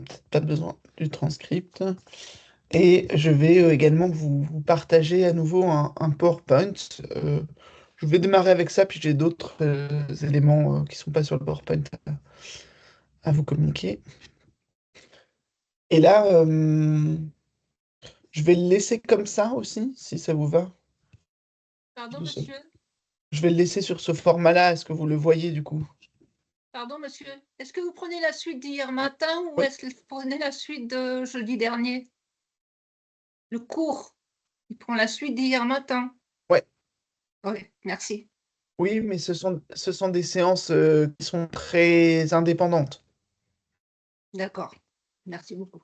peut-être pas besoin du transcript. Et je vais également vous partager à nouveau un PowerPoint. Euh, je vais démarrer avec ça, puis j'ai d'autres éléments qui sont pas sur le PowerPoint à vous communiquer. Et là, je vais le laisser comme ça aussi, si ça vous va. Pardon, monsieur? Je vais le laisser sur ce format-là. Est-ce que vous le voyez du coup? Pardon, monsieur? Est-ce que vous prenez la suite d'hier matin ou Oui, est-ce que vous prenez la suite de jeudi dernier? Le cours, il prend la suite d'hier matin. ouais. Oui, merci. Oui, mais ce sont des séances qui sont très indépendantes. D'accord. Merci beaucoup.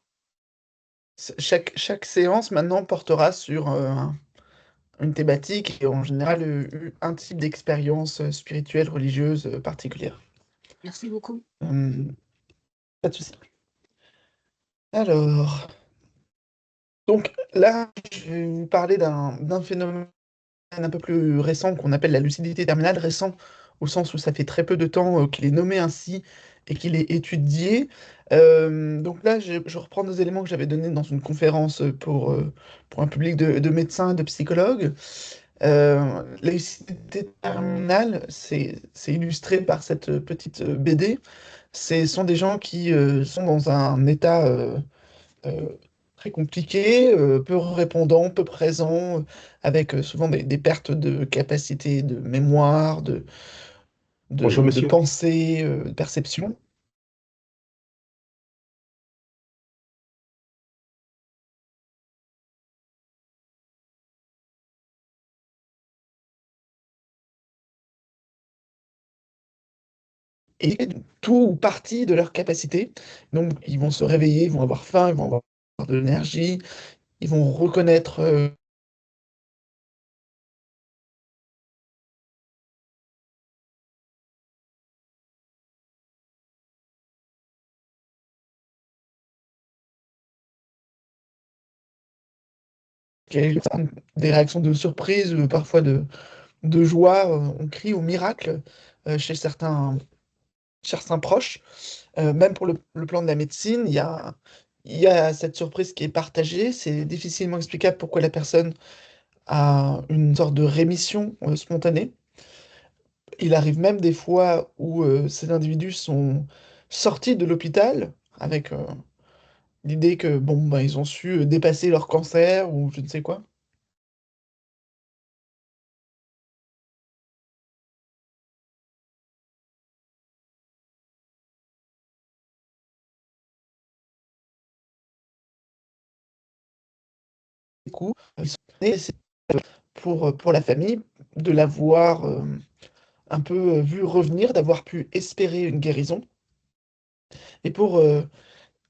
Chaque séance maintenant portera sur une thématique et en général un type d'expérience spirituelle, religieuse particulière. Merci beaucoup. Euh, Pas de souci. Alors, donc là, je vais vous parler d'un phénomène un peu plus récent qu'on appelle la lucidité terminale, récent au sens où ça fait très peu de temps qu'il est nommé ainsi et qu'il est étudié. Donc là, je reprends des éléments que j'avais donnés dans une conférence pour un public de médecins et de psychologues. La lucidité terminale, c'est illustré par cette petite BD. Ce sont des gens qui sont dans un état euh, très compliqué, peu répondant, peu présent, avec souvent des pertes de capacité de mémoire, Bonjour de monsieur. pensée, de perception. Et tout ou partie de leur capacité. Donc, ils vont se réveiller, ils vont avoir faim, ils vont avoir de l'énergie, ils vont reconnaître des réactions de surprise, parfois de joie, on crie au miracle chez certains proches. Même pour le plan de la médecine, il y a cette surprise qui est partagée. C'est difficilement explicable pourquoi la personne a une sorte de rémission spontanée. Il arrive même des fois où ces individus sont sortis de l'hôpital avec l'idée que bon, ben, ils ont su dépasser leur cancer ou je ne sais quoi. Du coup, ils sont nés, c'est pour la famille de l'avoir un peu vu revenir, d'avoir pu espérer une guérison. Et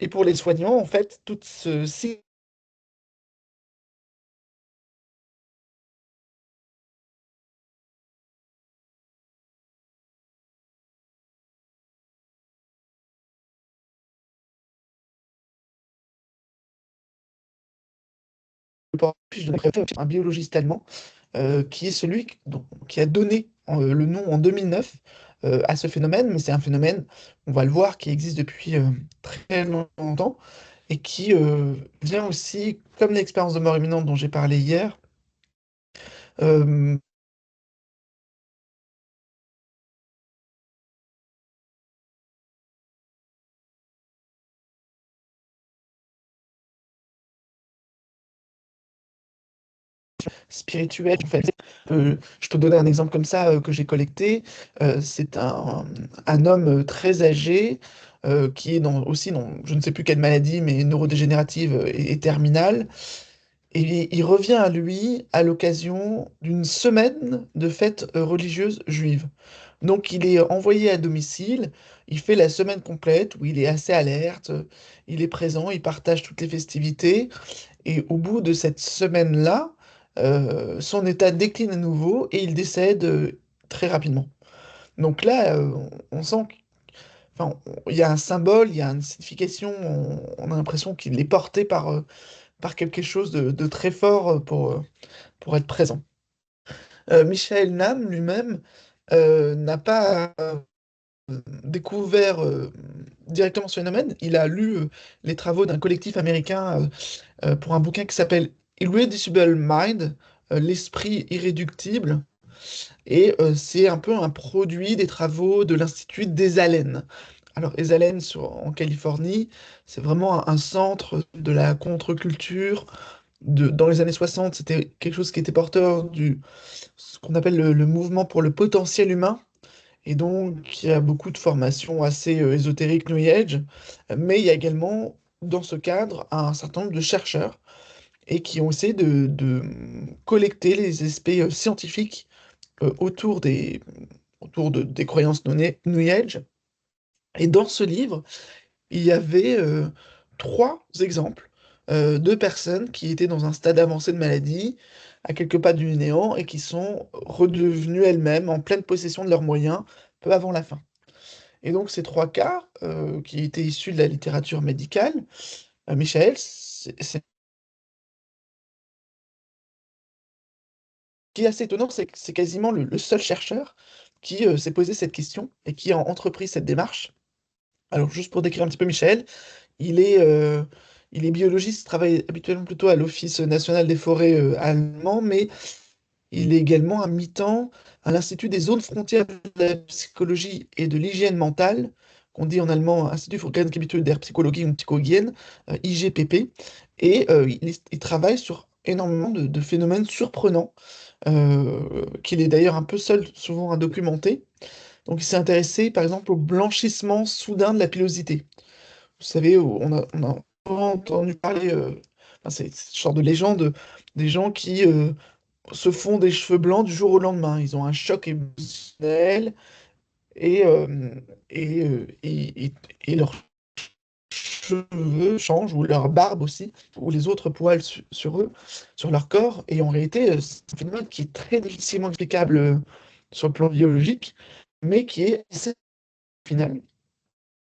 et pour les soignants, en fait, tout ce cycle puis je donnerai un biologiste allemand qui est celui qui a donné le nom en 2009 à ce phénomène, mais c'est un phénomène, on va le voir, qui existe depuis très longtemps et qui vient aussi, comme l'expérience de mort imminente dont j'ai parlé hier, euh, spirituelle. En fait. Je peux donner un exemple comme ça que j'ai collecté. C'est un homme très âgé qui est aussi dans je ne sais plus quelle maladie, mais neurodégénérative et terminale. Et il revient à lui à l'occasion d'une semaine de fêtes religieuses juives. Donc il est envoyé à domicile, il fait la semaine complète où il est assez alerte, il est présent, il partage toutes les festivités. Et au bout de cette semaine-là, son état décline à nouveau et il décède très rapidement. Donc là, on sent enfin, il y a un symbole, il y a une signification, on a l'impression qu'il est porté par quelque chose de très fort pour être présent. Michael Nam lui-même n'a pas découvert directement ce phénomène. Il a lu les travaux d'un collectif américain pour un bouquin qui s'appelle Irreducible Mind, l'esprit irréductible. Et c'est un peu un produit des travaux de l'Institut d'Esalen. Alors, Esalen, en Californie, c'est vraiment un centre de la contre-culture. Dans les années 60, c'était quelque chose qui était porteur ce qu'on appelle le mouvement pour le potentiel humain. Et donc, il y a beaucoup de formations assez ésotériques New Age. Mais il y a également, dans ce cadre, un certain nombre de chercheurs et qui ont essayé de collecter les aspects scientifiques autour des croyances New Age. Et dans ce livre, il y avait trois exemples de personnes qui étaient dans un stade avancé de maladie, à quelques pas du néant, et qui sont redevenues elles-mêmes en pleine possession de leurs moyens peu avant la fin. Et donc ces trois cas, qui étaient issus de la littérature médicale, Michael, ce qui est assez étonnant, c'est que c'est quasiment le seul chercheur qui s'est posé cette question et qui a entrepris cette démarche. Alors juste pour décrire un petit peu Michael, Il est, euh, il est biologiste, il travaille habituellement plutôt à l'Office national des forêts allemand, mais il est également à mi-temps à l'Institut des zones frontières de la psychologie et de l'hygiène mentale, qu'on dit en allemand Institut für Grenzgebiete der Psychologie und Psychohygiene, IGPP, et il travaille sur énormément de phénomènes surprenants, qu'il est d'ailleurs un peu seul souvent à documenter. Donc il s'est intéressé par exemple au blanchissement soudain de la pilosité. Vous savez, on a entendu parler, enfin, c'est ce genre de légende des gens qui se font des cheveux blancs du jour au lendemain. Ils ont un choc émotionnel et, et leurs cheveux changent, ou leur barbe aussi, ou les autres poils sur eux, sur leur corps. Et en réalité, c'est un phénomène qui est très difficilement explicable sur le plan biologique, mais qui est assez final.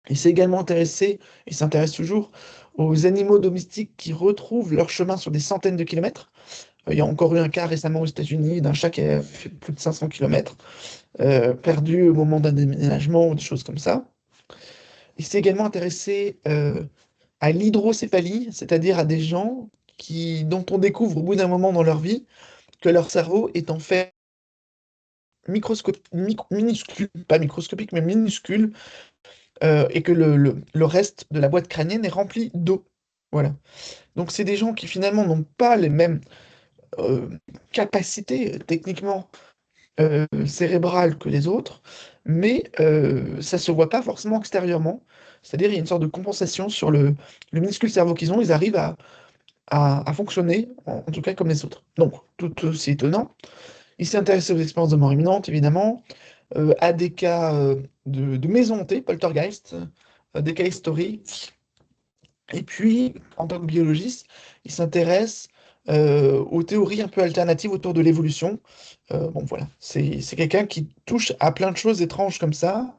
Il s'est également intéressé, et s'intéresse toujours, aux animaux domestiques qui retrouvent leur chemin sur des centaines de kilomètres. Il y a encore eu un cas récemment aux États-Unis d'un chat qui a fait plus de 500 kilomètres, perdu au moment d'un déménagement ou des choses comme ça. Il s'est également intéressé à l'hydrocéphalie, c'est-à-dire à des gens dont on découvre au bout d'un moment dans leur vie que leur cerveau est en fait minuscule, pas microscopique, mais minuscule, et que le reste de la boîte crânienne est rempli d'eau. Voilà. Donc c'est des gens qui finalement n'ont pas les mêmes euh, capacités techniquement cérébrales que les autres, mais ça se voit pas forcément extérieurement. C'est-à-dire il y a une sorte de compensation sur le minuscule cerveau qu'ils ont, ils arrivent à fonctionner, en tout cas comme les autres. Donc, tout aussi étonnant. Il s'est intéressé aux expériences de mort imminente, évidemment, à des cas de maison hantée, poltergeist, des cas historiques. Et puis, en tant que biologiste, il s'intéresse aux théories un peu alternatives autour de l'évolution. Bon, voilà, c'est quelqu'un qui touche à plein de choses étranges comme ça.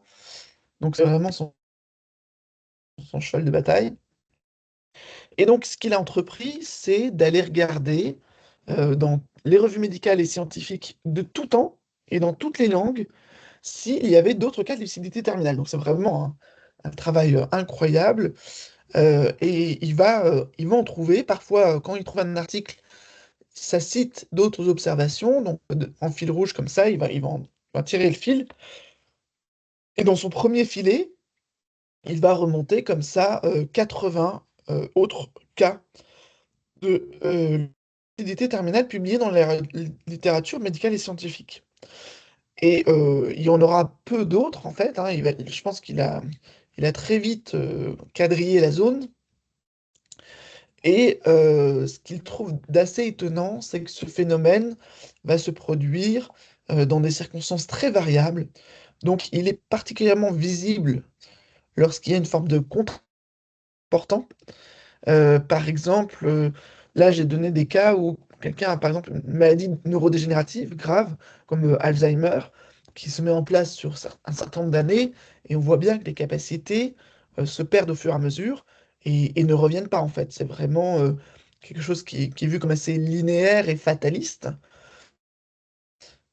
Donc, c'est vraiment son cheval de bataille. Et donc, ce qu'il a entrepris, c'est d'aller regarder dans les revues médicales et scientifiques de tout temps et dans toutes les langues s'il y avait d'autres cas de lucidité terminale. Donc, c'est vraiment un travail incroyable. Et il va en trouver. Parfois, quand il trouve un article, ça cite d'autres observations. Donc, en fil rouge, comme ça, il va tirer le fil. Et dans son premier filet, il va remonter comme ça 80 autres cas de lucidité terminale publiés dans la littérature médicale et scientifique. Et il y en aura peu d'autres, en fait, hein. Je pense qu'il a très vite quadrillé la zone. Et ce qu'il trouve d'assez étonnant, c'est que ce phénomène va se produire dans des circonstances très variables. Donc, il est particulièrement visible lorsqu'il y a une forme de contre important. Par exemple, là, j'ai donné des cas où quelqu'un a, par exemple, une maladie neurodégénérative grave, comme Alzheimer, qui se met en place sur un certain nombre d'années, et on voit bien que les capacités se perdent au fur et à mesure et ne reviennent pas, en fait. C'est vraiment quelque chose qui est vu comme assez linéaire et fataliste.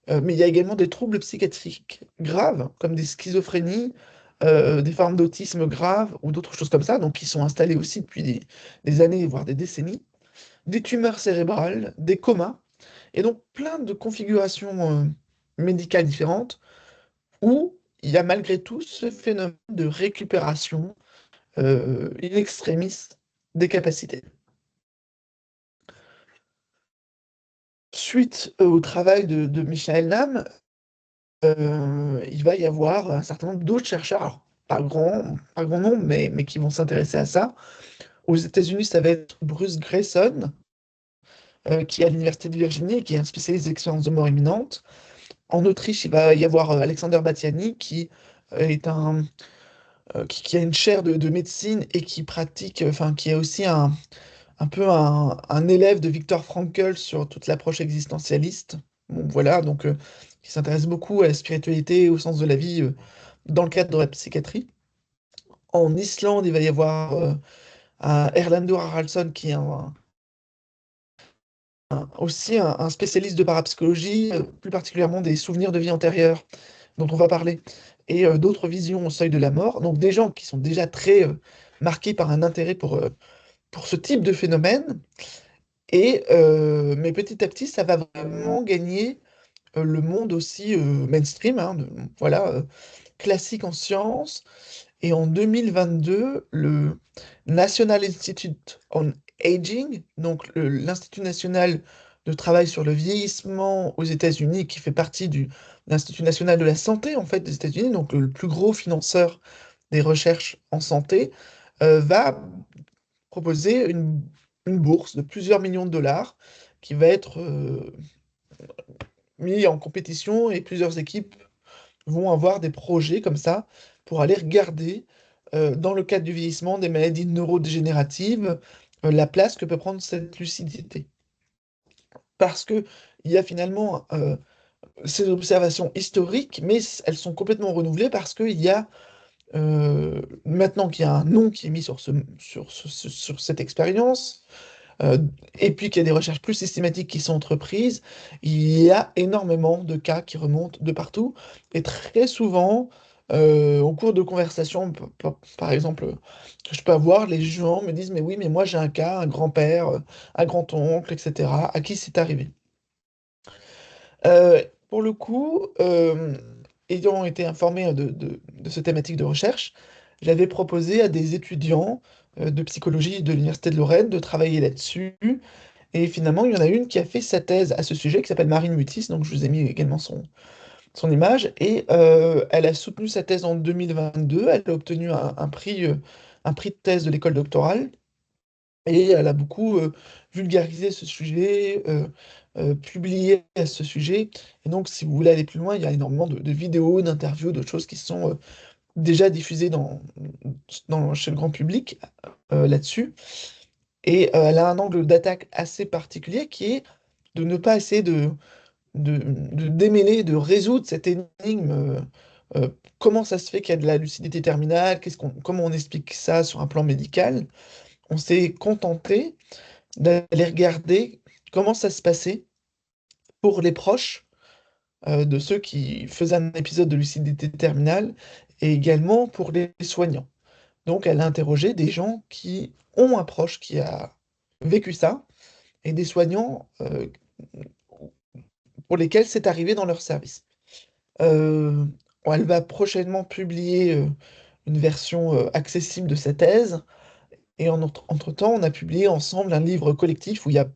Mais il y a également des troubles psychiatriques graves, comme des schizophrénies, des formes d'autisme graves ou d'autres choses comme ça, donc qui sont installées aussi depuis des années, voire des décennies, des tumeurs cérébrales, des comas, et donc plein de configurations médicales différentes où il y a malgré tout ce phénomène de récupération in extremis des capacités. Suite au travail de Michael Nam, il va y avoir un certain nombre d'autres chercheurs, alors pas grand nombre, mais qui vont s'intéresser à ça. Aux États-Unis, ça va être Bruce Grayson, qui est à l'Université de Virginie et qui est un spécialiste des expériences de mort imminente. En Autriche, il va y avoir Alexander Battiani, qui est qui a une chaire de médecine et qui pratique, enfin, qui est aussi un peu un élève de Viktor Frankl sur toute l'approche existentialiste. Bon, voilà, donc qui s'intéresse beaucoup à la spiritualité et au sens de la vie dans le cadre de la psychiatrie. En Islande, il va y avoir un Erlendur Haraldsson qui est aussi un spécialiste de parapsychologie, plus particulièrement des souvenirs de vie antérieure dont on va parler, et d'autres visions au seuil de la mort. Donc des gens qui sont déjà très marqués par un intérêt pour ce type de phénomène. Mais petit à petit, ça va vraiment gagner le monde aussi mainstream, hein, voilà, classique en sciences. Et en 2022, le National Institute on Aging, donc l'Institut national de travail sur le vieillissement aux États-Unis, qui fait partie de l'Institut national de la santé en fait des États-Unis, donc le plus gros financeur des recherches en santé, va proposer une bourse de plusieurs millions de dollars qui va être mis en compétition et plusieurs équipes vont avoir des projets comme ça pour aller regarder, dans le cadre du vieillissement, des maladies neurodégénératives, la place que peut prendre cette lucidité. Parce que il y a finalement ces observations historiques, mais elles sont complètement renouvelées parce qu'il y a maintenant qu'il y a un nom qui est mis sur cette expérience, euh, et puis qu'il y a des recherches plus systématiques qui sont entreprises, il y a énormément de cas qui remontent de partout. Et très souvent, au cours de conversations, par exemple, que je peux avoir, les gens me disent, mais oui, mais moi j'ai un cas, un grand-père, un grand-oncle, etc., à qui c'est arrivé. Pour le coup, ayant été informé de ce thématique de recherche, j'avais proposé à des étudiants de psychologie de l'Université de Lorraine de travailler là-dessus. Et finalement, il y en a une qui a fait sa thèse à ce sujet, qui s'appelle Marine Mutis, donc je vous ai mis également son image. Et elle a soutenu sa thèse en 2022, elle a obtenu un prix de thèse de l'école doctorale. Et elle a beaucoup vulgarisé ce sujet, publié à ce sujet. Et donc, si vous voulez aller plus loin, il y a énormément de vidéos, d'interviews, de choses qui sont déjà diffusées chez le grand public là-dessus. Et elle a un angle d'attaque assez particulier qui est de ne pas essayer de démêler, de résoudre cette énigme. Comment ça se fait qu'il y a de la lucidité terminale? Comment on explique ça sur un plan médical? On s'est contenté d'aller regarder comment ça se passait pour les proches de ceux qui faisaient un épisode de lucidité terminale et également pour les soignants. Donc elle a interrogé des gens qui ont un proche qui a vécu ça et des soignants pour lesquels c'est arrivé dans leur service. Euh, Elle va prochainement publier une version accessible de sa thèse. Et entre-temps, on a publié ensemble un livre collectif où il y a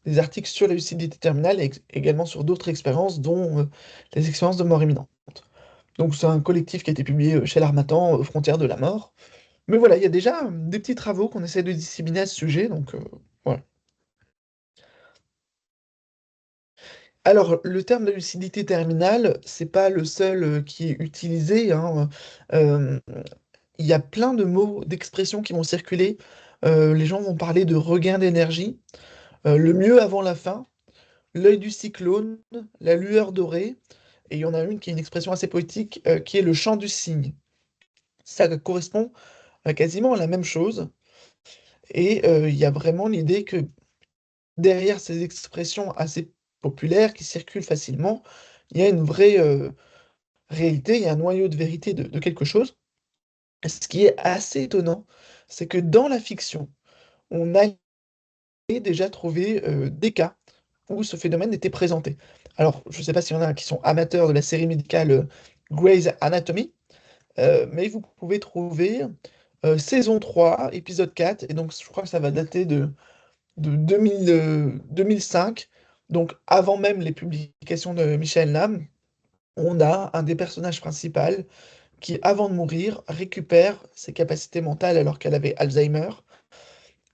des articles sur la lucidité terminale et également sur d'autres expériences, dont les expériences de mort imminente. Donc c'est un collectif qui a été publié chez l'Harmattan, Frontières de la mort. Mais voilà, il y a déjà des petits travaux qu'on essaie de disséminer à ce sujet, donc voilà. Alors, le terme de lucidité terminale, c'est pas le seul qui est utilisé, hein. Euh, il y a plein de mots, d'expressions qui vont circuler. Les gens vont parler de regain d'énergie, le mieux avant la fin, l'œil du cyclone, la lueur dorée, et il y en a une qui est une expression assez poétique, qui est le chant du cygne. Ça correspond à quasiment la même chose, et il y a vraiment l'idée que derrière ces expressions assez populaires qui circulent facilement, il y a une vraie réalité, il y a un noyau de vérité de quelque chose. Ce qui est assez étonnant, c'est que dans la fiction, on a déjà trouvé des cas où ce phénomène était présenté. Alors, je ne sais pas s'il y en a qui sont amateurs de la série médicale Grey's Anatomy, mais vous pouvez trouver saison 3, épisode 4, et donc je crois que ça va dater de 2000, 2005, donc avant même les publications de Michel Nam. On a un des personnages principaux qui, avant de mourir, récupère ses capacités mentales alors qu'elle avait Alzheimer,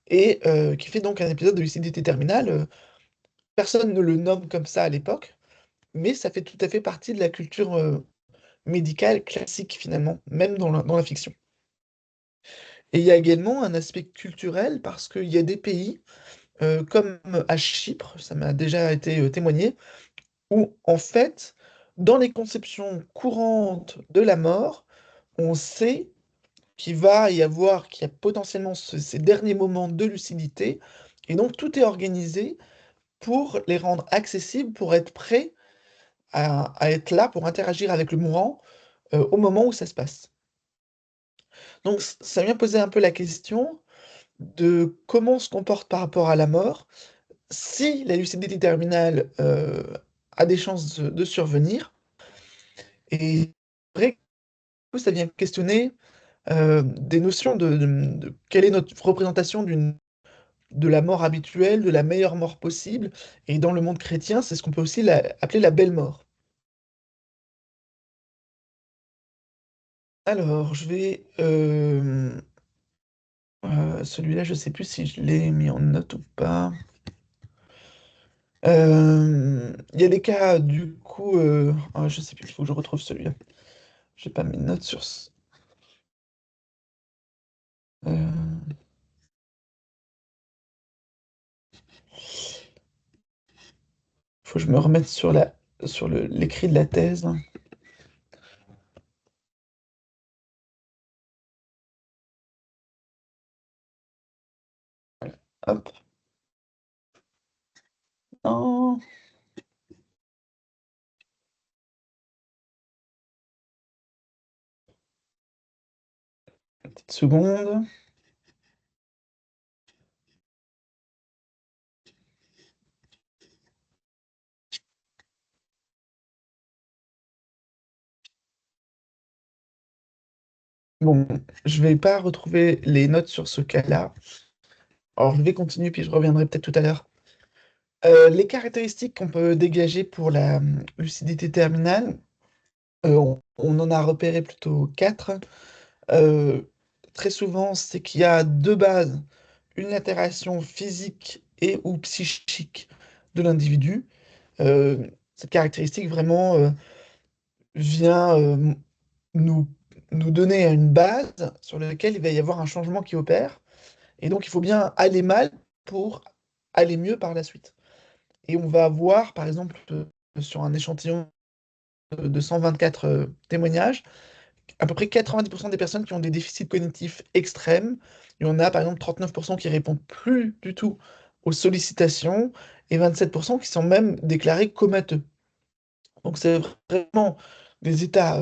et qui fait donc un épisode de lucidité terminale. Personne ne le nomme comme ça à l'époque, mais ça fait tout à fait partie de la culture médicale classique finalement, même dans la fiction. Et il y a également un aspect culturel parce qu'il y a des pays, comme à Chypre, ça m'a déjà été témoigné, où en fait, dans les conceptions courantes de la mort, on sait qu'il y a potentiellement ces derniers moments de lucidité, et donc tout est organisé pour les rendre accessibles, pour être prêt à être là, pour interagir avec le mourant au moment où ça se passe. Donc ça vient poser un peu la question de comment on se comporte par rapport à la mort, si la lucidité terminale a des chances de survenir, et après, du coup, ça vient questionner des notions de quelle est notre représentation de la mort habituelle, de la meilleure mort possible, et dans le monde chrétien, c'est ce qu'on peut aussi appeler la belle mort. Alors, je vais... celui-là, je sais plus si je l'ai mis en note ou pas. Il y a des cas, du coup... je sais plus, il faut que je retrouve celui-là. J'ai pas mes notes sur... euh, faut que je me remette sur l'écrit de la thèse. Hop. Non, une petite seconde. Bon, je vais pas retrouver les notes sur ce cas-là. Alors, je vais continuer, puis je reviendrai peut-être tout à l'heure. Les caractéristiques qu'on peut dégager pour la lucidité terminale, on en a repéré plutôt quatre. Euh, Très souvent, c'est qu'il y a deux bases, une altération physique et ou psychique de l'individu. Cette caractéristique vraiment vient nous, nous donner une base sur laquelle il va y avoir un changement qui opère. Et donc, il faut bien aller mal pour aller mieux par la suite. Et on va avoir, par exemple, sur un échantillon de 124 témoignages, à peu près 90% des personnes qui ont des déficits cognitifs extrêmes. Il y en a, par exemple, 39% qui répondent plus du tout aux sollicitations et 27% qui sont même déclarés comateux. Donc, c'est vraiment des états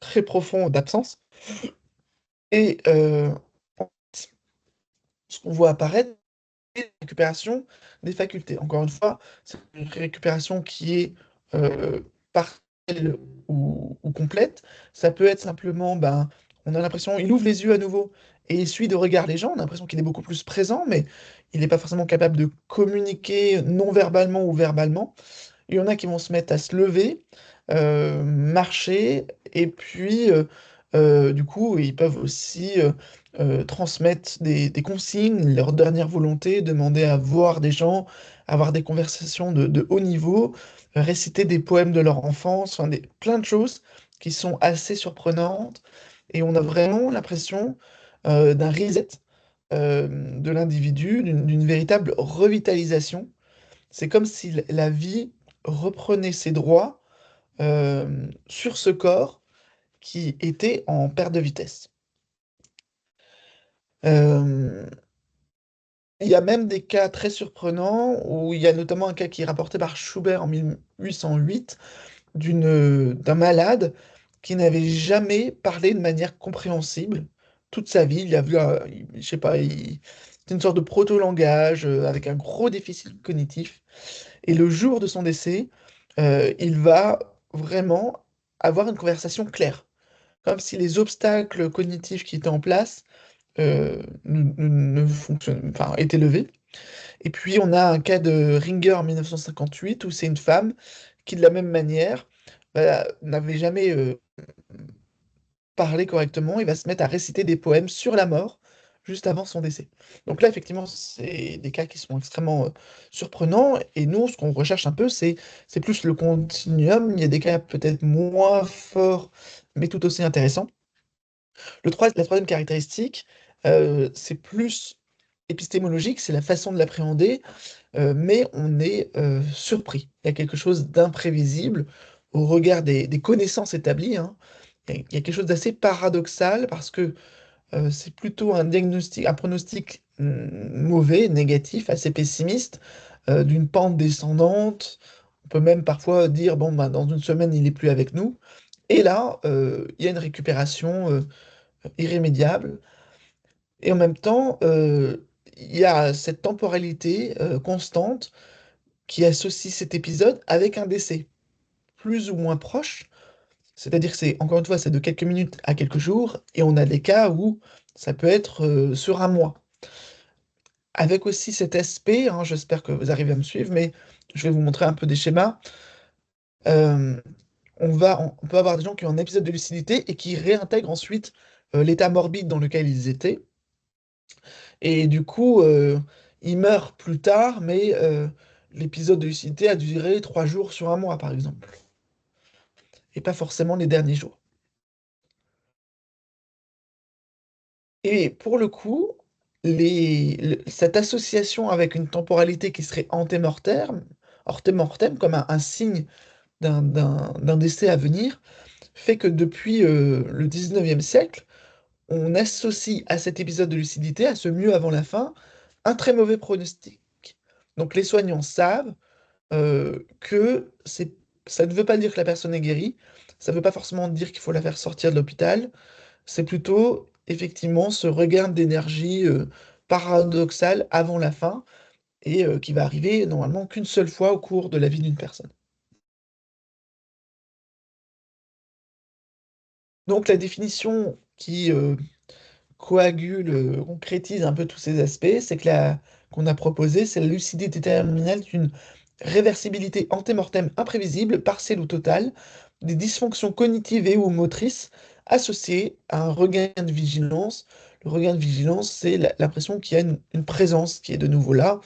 très profonds d'absence. Et ce qu'on voit apparaître, récupération des facultés. Encore une fois, c'est une récupération qui est euh, partielle ou complète. Ça peut être simplement, ben, on a l'impression, il ouvre les yeux à nouveau et il suit de regard les gens. On a l'impression qu'il est beaucoup plus présent, mais il n'est pas forcément capable de communiquer non verbalement ou verbalement. Il y en a qui vont se mettre à se lever, marcher, et puis du coup, ils peuvent aussi transmettre des consignes, leur dernière volonté, demander à voir des gens, avoir des conversations de haut niveau, réciter des poèmes de leur enfance, enfin, plein de choses qui sont assez surprenantes. Et on a vraiment l'impression d'un reset de l'individu, d'une véritable revitalisation. C'est comme si la vie reprenait ses droits sur ce corps qui était en perte de vitesse. Euh, il y a même des cas très surprenants où il y a notamment un cas qui est rapporté par Schubert en 1808 d'un malade qui n'avait jamais parlé de manière compréhensible toute sa vie. Il avait, je sais pas, c'était une sorte de proto-langage avec un gros déficit cognitif. Et le jour de son décès, il va vraiment avoir une conversation claire, comme si les obstacles cognitifs qui étaient en place ne enfin, étaient levés. Et puis on a un cas de Ringer en 1958 où c'est une femme qui, de la même manière, n'avait jamais parlé correctement et va se mettre à réciter des poèmes sur la mort juste avant son décès. Donc là, effectivement, c'est des cas qui sont extrêmement surprenants. Et nous, ce qu'on recherche un peu, c'est plus le continuum. Il y a des cas peut-être moins forts, mais tout aussi intéressants. La troisième caractéristique, c'est plus épistémologique, c'est la façon de l'appréhender, mais on est surpris. Il y a quelque chose d'imprévisible au regard des connaissances établies, hein. Il y a quelque chose d'assez paradoxal parce que c'est plutôt un diagnostic, un pronostic mauvais, négatif, assez pessimiste, d'une pente descendante. On peut même parfois dire, bon, ben, dans une semaine, il n'est plus avec nous. Et là, il y a une récupération irrémédiable. Et en même temps, il y a cette temporalité constante qui associe cet épisode avec un décès plus ou moins proche. C'est-à-dire que c'est, encore une fois, c'est de quelques minutes à quelques jours, et on a des cas où ça peut être sur un mois. Avec aussi cet aspect, hein, j'espère que vous arrivez à me suivre, mais je vais vous montrer un peu des schémas. Euh, on peut avoir des gens qui ont un épisode de lucidité et qui réintègrent ensuite l'état morbide dans lequel ils étaient. Et du coup, ils meurent plus tard, mais l'épisode de lucidité a duré 3 jours sur un mois, par exemple, et pas forcément les derniers jours. Et pour le coup, cette association avec une temporalité qui serait antémortem, comme un signe d'un décès à venir, fait que depuis le 19e siècle, on associe à cet épisode de lucidité, à ce mieux avant la fin, un très mauvais pronostic. Donc les soignants savent que ça ne veut pas dire que la personne est guérie, ça ne veut pas forcément dire qu'il faut la faire sortir de l'hôpital, c'est plutôt effectivement ce regain d'énergie paradoxal avant la fin et qui va arriver normalement qu'une seule fois au cours de la vie d'une personne. Donc la définition qui coagule, concrétise un peu tous ces aspects, c'est que qu'on a proposé, c'est la lucidité terminale d'une réversibilité antémortem imprévisible, partielle ou totale, des dysfonctions cognitives et ou motrices associées à un regain de vigilance. Le regain de vigilance, c'est l'impression qu'il y a une présence qui est de nouveau là.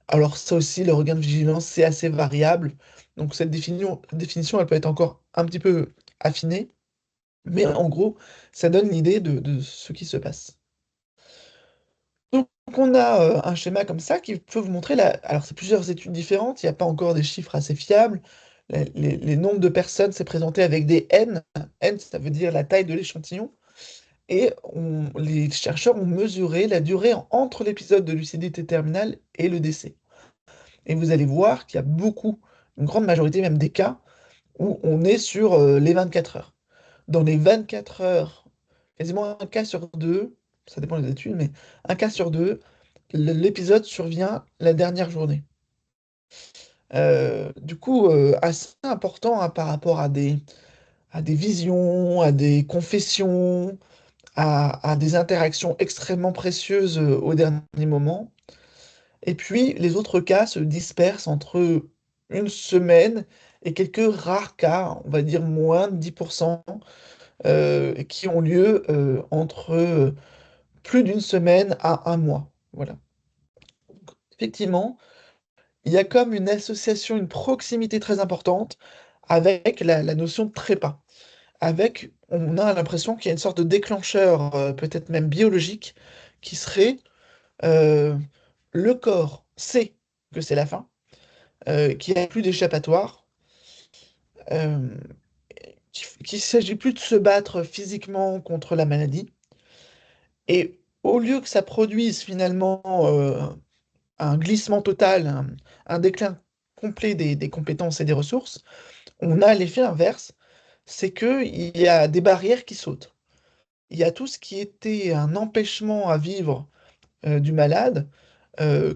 Alors ça aussi, le regain de vigilance, c'est assez variable. Donc cette définition, elle peut être encore un petit peu affinée, mais en gros, ça donne l'idée de ce qui se passe. Donc on a un schéma comme ça qui peut vous montrer Alors c'est plusieurs études différentes, il n'y a pas encore des chiffres assez fiables. Les nombres de personnes, c'est présenté avec des N. N, ça veut dire la taille de l'échantillon. Et les chercheurs ont mesuré la durée entre l'épisode de lucidité terminale et le décès. Et vous allez voir qu'il y a une grande majorité même des cas, où on est sur les 24 heures. Dans les 24 heures, quasiment un cas sur deux, ça dépend des études, mais un cas sur deux, l'épisode survient la dernière journée. Du coup, assez important hein, par rapport à des visions, à des confessions, à des interactions extrêmement précieuses au dernier moment. Et puis, les autres cas se dispersent entre une semaine et quelques rares cas, on va dire moins de 10%, qui ont lieu entre plus d'une semaine à un mois. Voilà. Donc, effectivement, il y a comme une association, une proximité très importante avec la notion de trépas. On a l'impression qu'il y a une sorte de déclencheur, peut-être même biologique, qui serait euh, le corps sait que c'est la fin, qu'il n'y a plus d'échappatoire, euh, qu'il ne s'agit plus de se battre physiquement contre la maladie. Et au lieu que ça produise finalement un glissement total, un déclin complet des compétences et des ressources, on a l'effet inverse, c'est qu'il y a des barrières qui sautent. Il y a tout ce qui était un empêchement à vivre du malade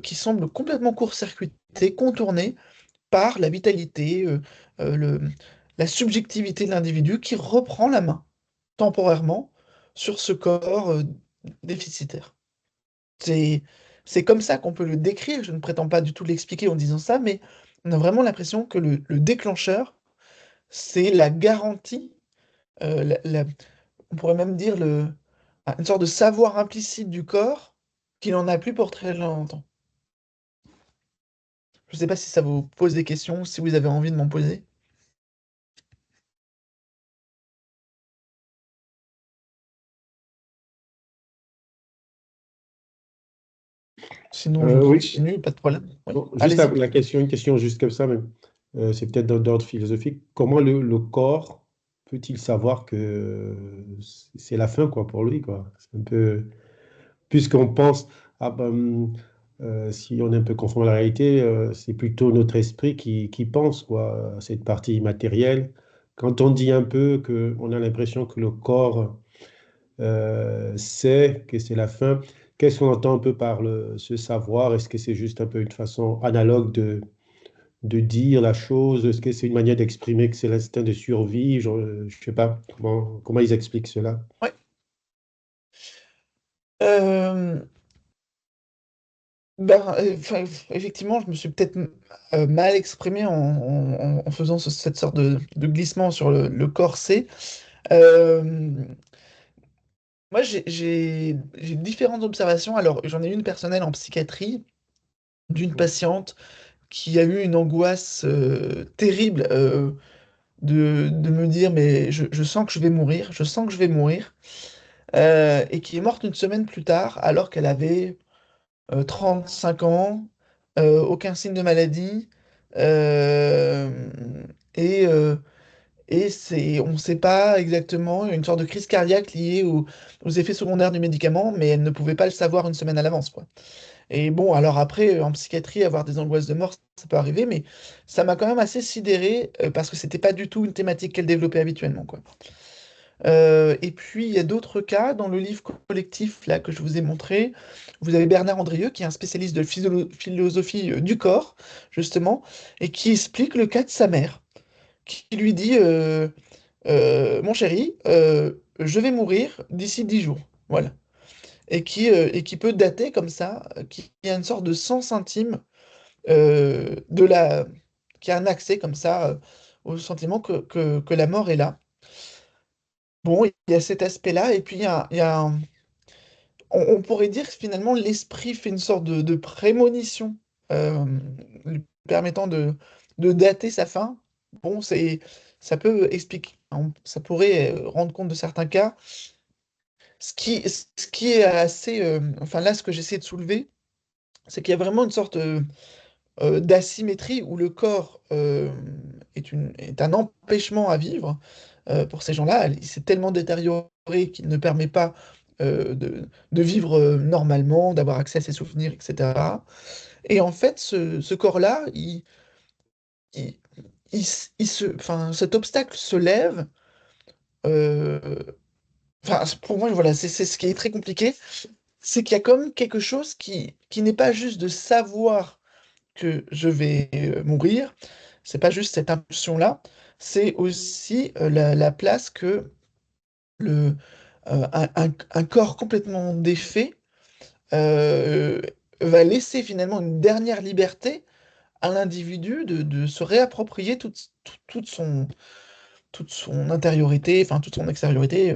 qui semble complètement court-circuité, contourné par la vitalité, la subjectivité de l'individu qui reprend la main temporairement sur ce corps déficitaire. C'est, c'est comme ça qu'on peut le décrire. Je ne prétends pas du tout l'expliquer en disant ça, mais on a vraiment l'impression que le déclencheur, c'est la garantie, on pourrait même dire une sorte de savoir implicite du corps qu'il n'en a plus pour très longtemps. Je ne sais pas si ça vous pose des questions, si vous avez envie de m'en poser. Sinon, je Oui, continue, pas de problème. Oui, bon, juste allez-y. la question, une question juste comme ça, mais c'est peut-être d'ordre philosophique. Comment le corps peut-il savoir que c'est la fin, quoi, pour lui, quoi? C'est un peu, puisqu'on pense, ah ben, si on est un peu conforme à la réalité, c'est plutôt notre esprit qui pense, quoi, à cette partie immatérielle. Quand on dit un peu que on a l'impression que le corps sait que c'est la fin. Qu'est-ce qu'on entend un peu par ce savoir? Est-ce que c'est juste un peu une façon analogue de dire la chose? Est-ce que c'est une manière d'exprimer que c'est l'instinct de survie? Genre, je sais pas comment ils expliquent cela. Ouais. Euh, enfin, effectivement, je me suis peut-être mal exprimé en faisant cette sorte de glissement sur le corset. Euh, Moi, j'ai différentes observations. Alors, j'en ai une personnelle en psychiatrie d'une patiente qui a eu une angoisse terrible de me dire, mais je sens que je vais mourir, je sens que je vais mourir, et qui est morte une semaine plus tard alors qu'elle avait 35 ans, aucun signe de maladie, euh, et, euh, on ne sait pas exactement, une sorte de crise cardiaque liée aux effets secondaires du médicament, mais elle ne pouvait pas le savoir une semaine à l'avance, quoi. Et bon, alors après, en psychiatrie, avoir des angoisses de mort, ça peut arriver, mais ça m'a quand même assez sidéré, parce que c'était pas du tout une thématique qu'elle développait habituellement, quoi. Et puis, il y a d'autres cas. Dans le livre collectif là, que je vous ai montré, vous avez Bernard Andrieux, qui est un spécialiste de philosophie du corps, justement, et qui explique le cas de sa mère, qui lui dit Mon chéri, je vais mourir d'ici 10 jours. Voilà. Et qui peut dater comme ça, qui a une sorte de sens intime de qui a un accès comme ça au sentiment que la mort est là. Bon, il y a cet aspect-là, et puis il y a on pourrait dire que finalement l'esprit fait une sorte de prémonition euh, lui permettant de dater sa fin. Bon, ça peut expliquer, ça pourrait rendre compte de certains cas. Ce qui est assez, enfin là, ce que j'essaie de soulever, c'est qu'il y a vraiment une sorte d'asymétrie où le corps est un empêchement à vivre pour ces gens-là. Il s'est tellement détérioré qu'il ne permet pas de vivre normalement, d'avoir accès à ses souvenirs, etc. Et en fait, ce corps-là, il, enfin, cet obstacle se lève. euh, Enfin, pour moi, voilà, c'est ce qui est très compliqué, c'est qu'il y a comme quelque chose qui n'est pas juste de savoir que je vais mourir, c'est pas juste cette impulsion-là, c'est aussi la place que un corps complètement défait euh, va laisser finalement une dernière liberté à l'individu de se réapproprier toute son intériorité, enfin toute son extériorité.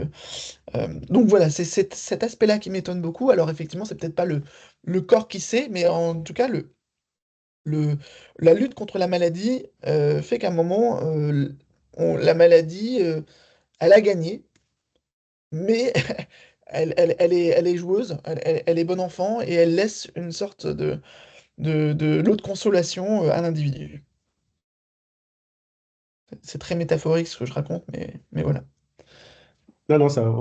Donc voilà, c'est cet aspect-là qui m'étonne beaucoup. Alors effectivement, c'est peut-être pas le corps qui sait, mais en tout cas, le, la lutte contre la maladie fait qu'à un moment, la maladie, elle a gagné, mais elle est joueuse, elle est bon enfant, et elle laisse une sorte de lot de consolation à l'individu. C'est très métaphorique ce que je raconte, mais voilà. Non, non, ça,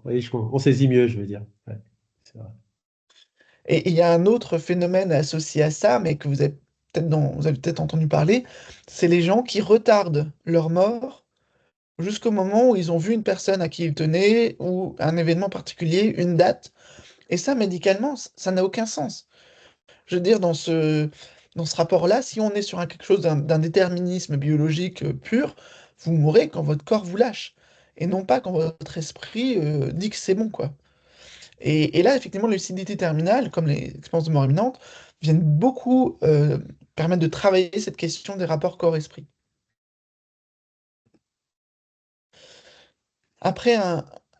oui, on saisit mieux, je veux dire. C'est vrai. Et il y a un autre phénomène associé à ça, mais que vous avez vous avez peut-être entendu parler, c'est les gens qui retardent leur mort jusqu'au moment où ils ont vu une personne à qui ils tenaient, ou un événement particulier, une date. Et ça, médicalement, ça n'a aucun sens. Je veux dire, dans ce rapport-là, si on est sur quelque chose d'un déterminisme biologique pur, vous mourrez quand votre corps vous lâche. Et non pas quand votre esprit dit que c'est bon, quoi. Et là, effectivement, les lucidité terminale, comme les expériences de mort imminente, viennent beaucoup permettre de travailler cette question des rapports corps-esprit. Après,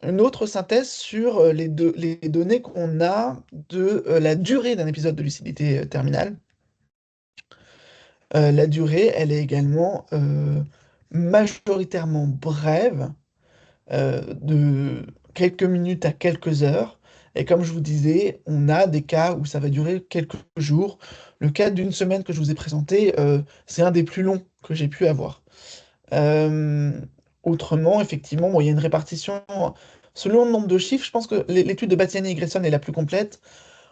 une autre synthèse sur les données qu'on a de la durée d'un épisode de lucidité terminale. La durée, elle est également majoritairement brève, de quelques minutes à quelques heures. Et comme je vous disais, on a des cas où ça va durer quelques jours. Le cas d'une semaine que je vous ai présenté, c'est un des plus longs que j'ai pu avoir. Euh, Autrement, effectivement, bon, il y a une répartition selon le nombre de chiffres. Je pense que l'étude de Battiani et Grayson est la plus complète.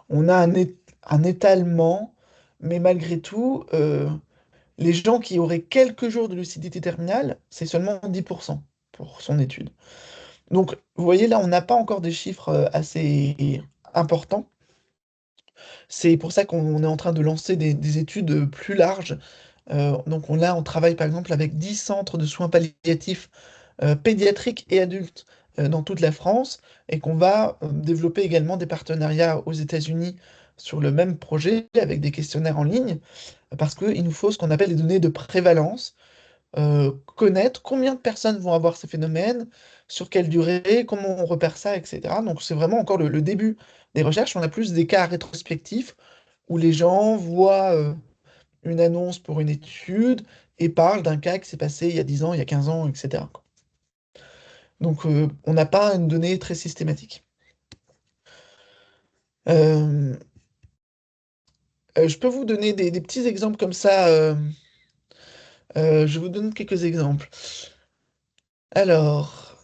On a un étalement, mais malgré tout, les gens qui auraient quelques jours de lucidité terminale, c'est seulement 10% pour son étude. Donc, vous voyez, là, on n'a pas encore des chiffres assez importants. C'est pour ça qu'on est en train de lancer des études plus larges. Donc, on travaille par exemple avec 10 centres de soins palliatifs pédiatriques et adultes dans toute la France, et qu'on va développer également des partenariats aux États-Unis sur le même projet avec des questionnaires en ligne, parce qu'il nous faut ce qu'on appelle les données de prévalence, connaître combien de personnes vont avoir ces phénomènes, sur quelle durée, comment on repère ça, etc. Donc c'est vraiment encore le début des recherches. On a plus des cas rétrospectifs où les gens voient une annonce pour une étude et parlent d'un cas qui s'est passé il y a 10 ans, il y a 15 ans, etc. quoi. Donc on n'a pas une donnée très systématique. Euh, je peux vous donner des petits exemples comme ça. Je vous donne quelques exemples. Alors,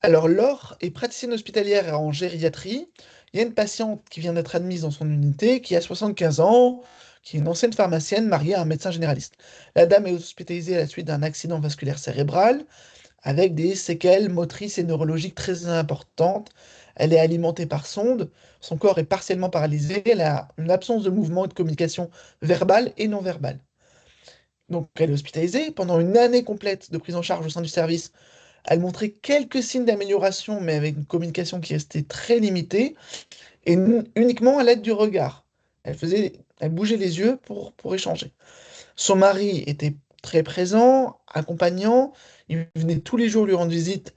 Laure est praticienne hospitalière en gériatrie. Il y a une patiente qui vient d'être admise dans son unité, qui a 75 ans, qui est une ancienne pharmacienne mariée à un médecin généraliste. La dame est hospitalisée à la suite d'un accident vasculaire cérébral, avec des séquelles motrices et neurologiques très importantes. Elle est alimentée par sonde, son corps est partiellement paralysé, elle a une absence de mouvement et de communication verbale et non verbale. Donc elle est hospitalisée pendant une année complète de prise en charge au sein du service. Elle montrait quelques signes d'amélioration, mais avec une communication qui restait très limitée, et uniquement à l'aide du regard. Elle bougeait les yeux pour échanger. Son mari était très présent, accompagnant, il venait tous les jours lui rendre visite,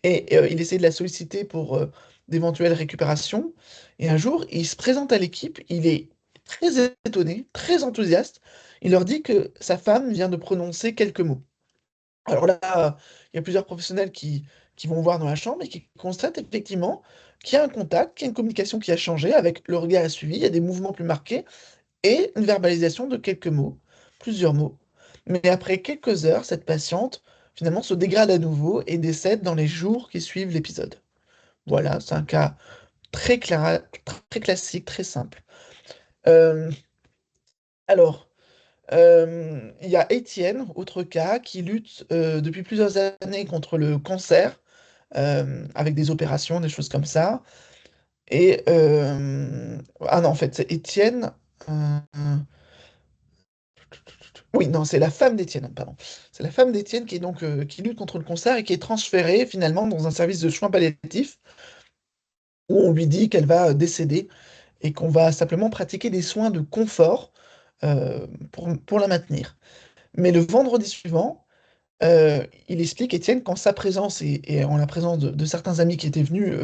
et il essayait de la solliciter pour d'éventuelles récupérations. Et un jour, il se présente à l'équipe, il est très étonné, très enthousiaste. Il leur dit que sa femme vient de prononcer quelques mots. Alors là, il y a plusieurs professionnels qui vont voir dans la chambre et qui constatent effectivement qu'il y a un contact, qu'il y a une communication qui a changé, avec le regard a suivi, il y a des mouvements plus marqués et une verbalisation de quelques mots, plusieurs mots. Mais après quelques heures, cette patiente finalement se dégrade à nouveau et décède dans les jours qui suivent l'épisode. Voilà, c'est un cas très classique, très simple. Euh, alors, il y a Étienne, autre cas, qui lutte depuis plusieurs années contre le cancer, avec des opérations, des choses comme ça. Ah non, en fait, c'est Étienne. euh, Oui, non, c'est la femme d'Étienne, pardon. C'est la femme d'Étienne qui est donc qui lutte contre le cancer et qui est transférée finalement dans un service de soins palliatifs où on lui dit qu'elle va décéder et qu'on va simplement pratiquer des soins de confort pour la maintenir. Mais le vendredi suivant, il explique, Étienne, qu'en sa présence et en la présence de certains amis qui étaient venus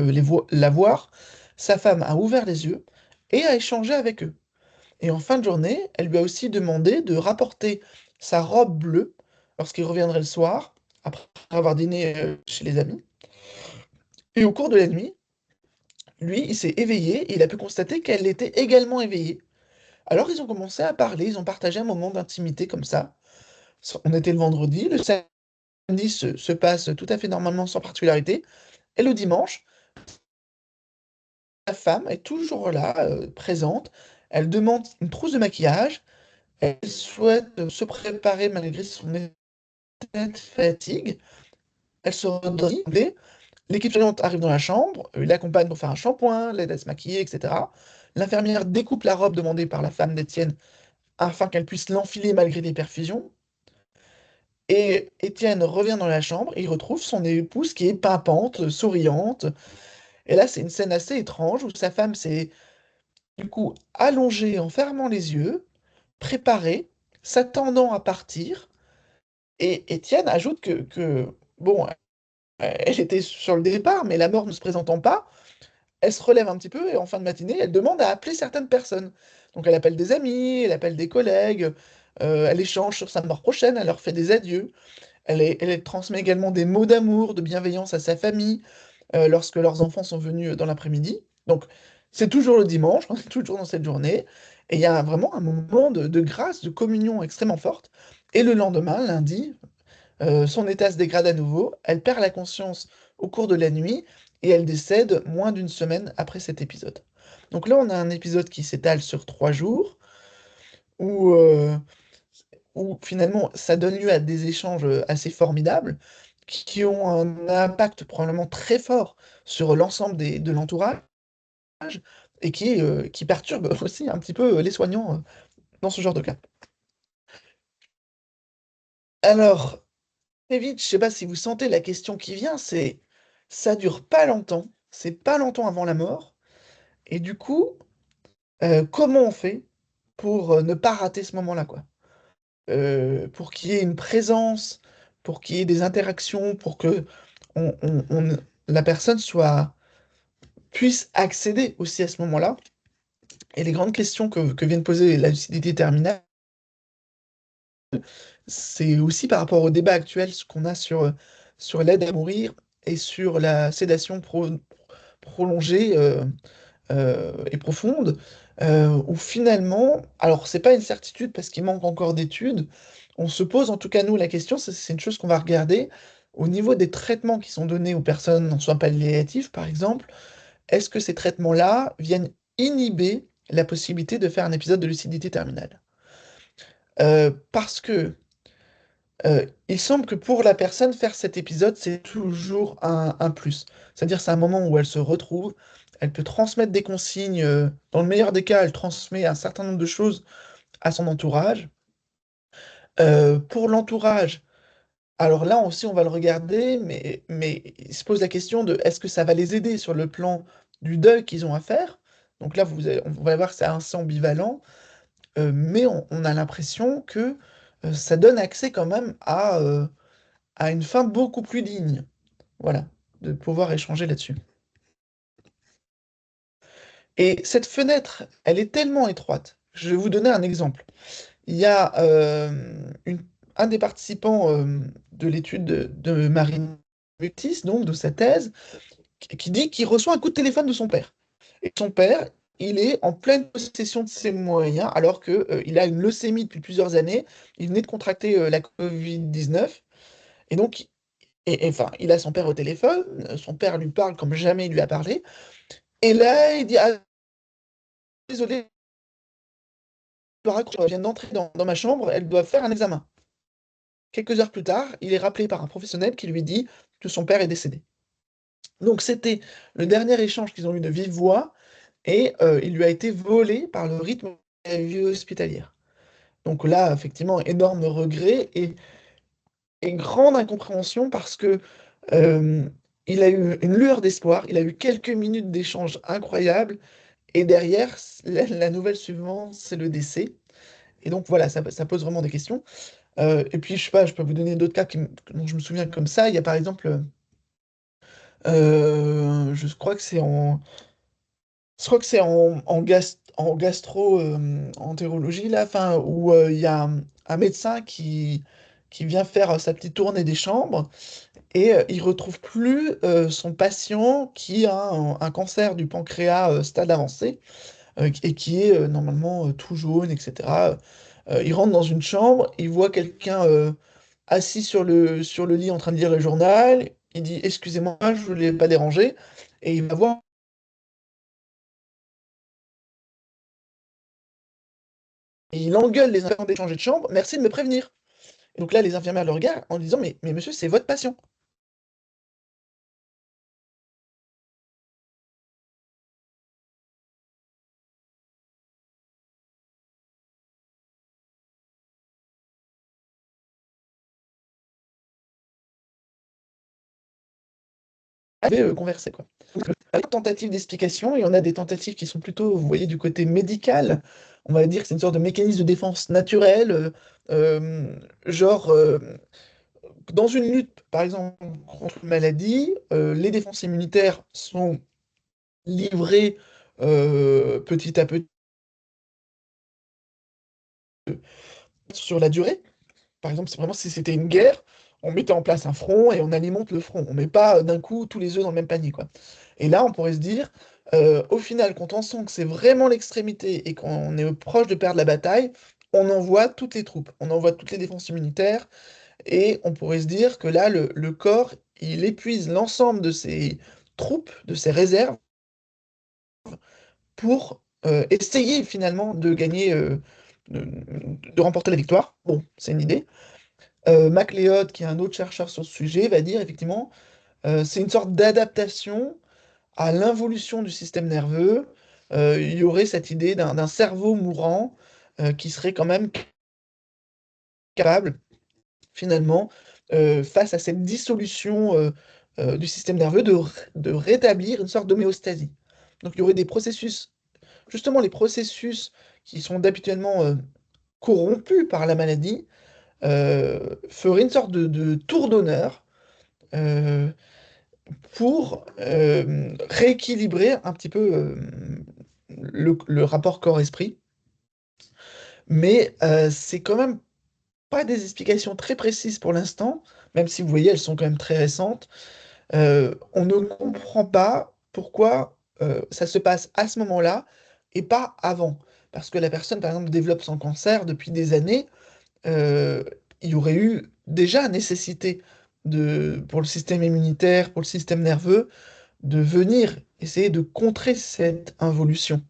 la voir, sa femme a ouvert les yeux et a échangé avec eux. Et en fin de journée, elle lui a aussi demandé de rapporter sa robe bleue lorsqu'il reviendrait le soir, après avoir dîné chez les amis. Et au cours de la nuit, lui, il s'est éveillé et il a pu constater qu'elle était également éveillée. Alors ils ont commencé à parler, ils ont partagé un moment d'intimité comme ça. On était le vendredi, le samedi se passe tout à fait normalement sans particularité. Et le dimanche, la femme est toujours là, présente. Elle demande une trousse de maquillage. Elle souhaite se préparer malgré son état de fatigue. Elle se redresse. L'équipe soignante arrive dans la chambre, l'accompagne pour faire un shampoing, l'aide à se maquiller, etc. L'infirmière découpe la robe demandée par la femme d'Étienne afin qu'elle puisse l'enfiler malgré des perfusions. Et Étienne revient dans la chambre et il retrouve son épouse qui est pimpante, souriante. Et là, c'est une scène assez étrange où sa femme s'est du coup allongée en fermant les yeux, préparée, s'attendant à partir. Et Étienne ajoute bon, elle était sur le départ, mais la mort ne se présentant pas, elle se relève un petit peu et en fin de matinée, elle demande à appeler certaines personnes. Donc elle appelle des amis, elle appelle des collègues, elle échange sur sa mort prochaine, elle leur fait des adieux. Elle transmet également des mots d'amour, de bienveillance à sa famille lorsque leurs enfants sont venus dans l'après-midi. Donc c'est toujours le dimanche, on est toujours dans cette journée, et il y a vraiment un moment de grâce, de communion extrêmement forte. Et le lendemain, lundi, son état se dégrade à nouveau, elle perd la conscience au cours de la nuit et elle décède moins d'une semaine après cet épisode. Donc là, on a un épisode qui s'étale sur 3 jours, où, euh, où finalement ça donne lieu à des échanges assez formidables, qui ont un impact probablement très fort sur l'ensemble de l'entourage et qui perturbe aussi un petit peu les soignants dans ce genre de cas. Alors, très vite, je sais pas si vous sentez la question qui vient, c'est ça dure pas longtemps, c'est pas longtemps avant la mort, et du coup, comment on fait pour ne pas rater ce moment-là, quoi? Pour qu'il y ait une présence, pour qu'il y ait des interactions, pour que la personne puisse accéder aussi à ce moment-là. Et les grandes questions que vient de poser la lucidité terminale, c'est aussi par rapport au débat actuel ce qu'on a sur l'aide à mourir et sur la sédation prolongée et profonde, où finalement, alors c'est pas une certitude parce qu'il manque encore d'études, on se pose en tout cas nous la question, c'est une chose qu'on va regarder, au niveau des traitements qui sont donnés aux personnes en soins palliatifs par exemple, est-ce que ces traitements-là viennent inhiber la possibilité de faire un épisode de lucidité terminale? Parce que il semble que pour la personne, faire cet épisode, c'est toujours un plus. C'est-à-dire, c'est un moment où elle se retrouve, elle peut transmettre des consignes, dans le meilleur des cas, elle transmet un certain nombre de choses à son entourage. Pour l'entourage, alors là aussi, on va le regarder, mais il se pose la question de est-ce que ça va les aider sur le plan du deuil qu'ils ont à faire? Donc là, on va voir que c'est assez ambivalent, mais on a l'impression que ça donne accès quand même à une fin beaucoup plus digne. Voilà, de pouvoir échanger là-dessus. Et cette fenêtre, elle est tellement étroite. Je vais vous donner un exemple. Il y a un des participants de l'étude de Marine Mutis, donc de sa thèse, qui dit qu'il reçoit un coup de téléphone de son père. Et son père, il est en pleine possession de ses moyens, alors que, il a une leucémie depuis plusieurs années. Il venait de contracter la Covid-19. Et donc, enfin, il a son père au téléphone, son père lui parle comme jamais il lui a parlé, et là, il dit, ah, désolé, elle vient d'entrer dans ma chambre, elle doit faire un examen. Quelques heures plus tard, il est rappelé par un professionnel qui lui dit que son père est décédé. Donc c'était le dernier échange qu'ils ont eu de vive voix, et il lui a été volé par le rythme de la vie hospitalière. Donc là, effectivement, énorme regret et grande incompréhension parce que euh, il a eu une lueur d'espoir, il a eu quelques minutes d'échange incroyables, et derrière, la nouvelle suivante, c'est le décès. Et donc voilà, ça pose vraiment des questions. Et puis, je sais pas, je peux vous donner d'autres cas dont je me souviens comme ça. Il y a par exemple, je crois que c'est en gastro-entérologie, là, enfin, où il y a un médecin qui vient faire sa petite tournée des chambres et il retrouve plus son patient qui a un cancer du pancréas stade avancé et qui est normalement tout jaune, etc. Il rentre dans une chambre, il voit quelqu'un assis sur le lit en train de lire le journal, il dit «Excusez-moi, je ne voulais pas déranger», et il va voir. il engueule les infirmières de changer de chambre, merci de me prévenir. Et donc là, les infirmières le regardent en disant, mais monsieur, c'est votre patient. Converser, quoi. Donc, avec tentative d'explication, il y en a des tentatives qui sont plutôt, vous voyez, du côté médical. On va dire que c'est une sorte de mécanisme de défense naturel, genre, dans une lutte, par exemple, contre une maladie, les défenses immunitaires sont livrées petit à petit sur la durée. Par exemple, c'est vraiment si c'était une guerre, on mettait en place un front et on alimente le front. On met pas d'un coup tous les œufs dans le même panier, quoi. Et là, on pourrait se dire, au final, quand on sent que c'est vraiment l'extrémité et qu'on est proche de perdre la bataille, on envoie toutes les troupes, on envoie toutes les défenses immunitaires, et on pourrait se dire que là, le corps, il épuise l'ensemble de ses troupes, de ses réserves, pour essayer finalement de gagner, de remporter la victoire. Bon, c'est une idée. MacLeod, qui est un autre chercheur sur ce sujet, va dire effectivement, c'est une sorte d'adaptation à l'involution du système nerveux. Il y aurait cette idée d'un cerveau mourant qui serait quand même capable, finalement, face à cette dissolution du système nerveux, de rétablir une sorte d'homéostasie. Donc il y aurait des processus, justement les processus qui sont habituellement corrompus par la maladie, feraient une sorte de tour d'honneur euh, pour rééquilibrer un petit peu le rapport corps-esprit. Mais c'est quand même pas des explications très précises pour l'instant, même si vous voyez, elles sont quand même très récentes. On ne comprend pas pourquoi ça se passe à ce moment-là et pas avant. Parce que la personne, par exemple, développe son cancer depuis des années, euh, il y aurait eu déjà nécessité pour le système immunitaire, pour le système nerveux, de venir essayer de contrer cette involution.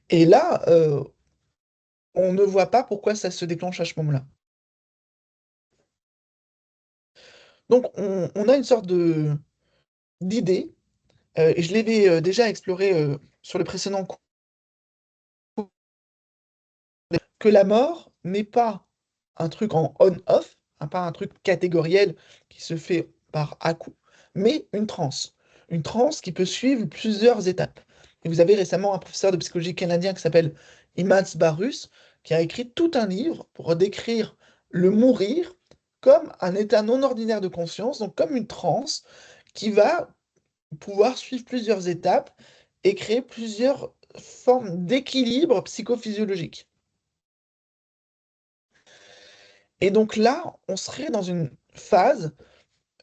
Et là, on ne voit pas pourquoi ça se déclenche à ce moment-là. Donc on a une sorte d'idée, et je l'avais déjà exploré sur le précédent cours, que la mort n'est pas un truc en on-off, hein, pas un truc catégoriel qui se fait par à-coup, mais une transe. Une transe qui peut suivre plusieurs étapes. Et vous avez récemment un professeur de psychologie canadien qui s'appelle Imaz Barus, qui a écrit tout un livre pour décrire le mourir comme un état non ordinaire de conscience, donc comme une transe qui va pouvoir suivre plusieurs étapes et créer plusieurs formes d'équilibre psychophysiologique. Et donc là, on serait dans une phase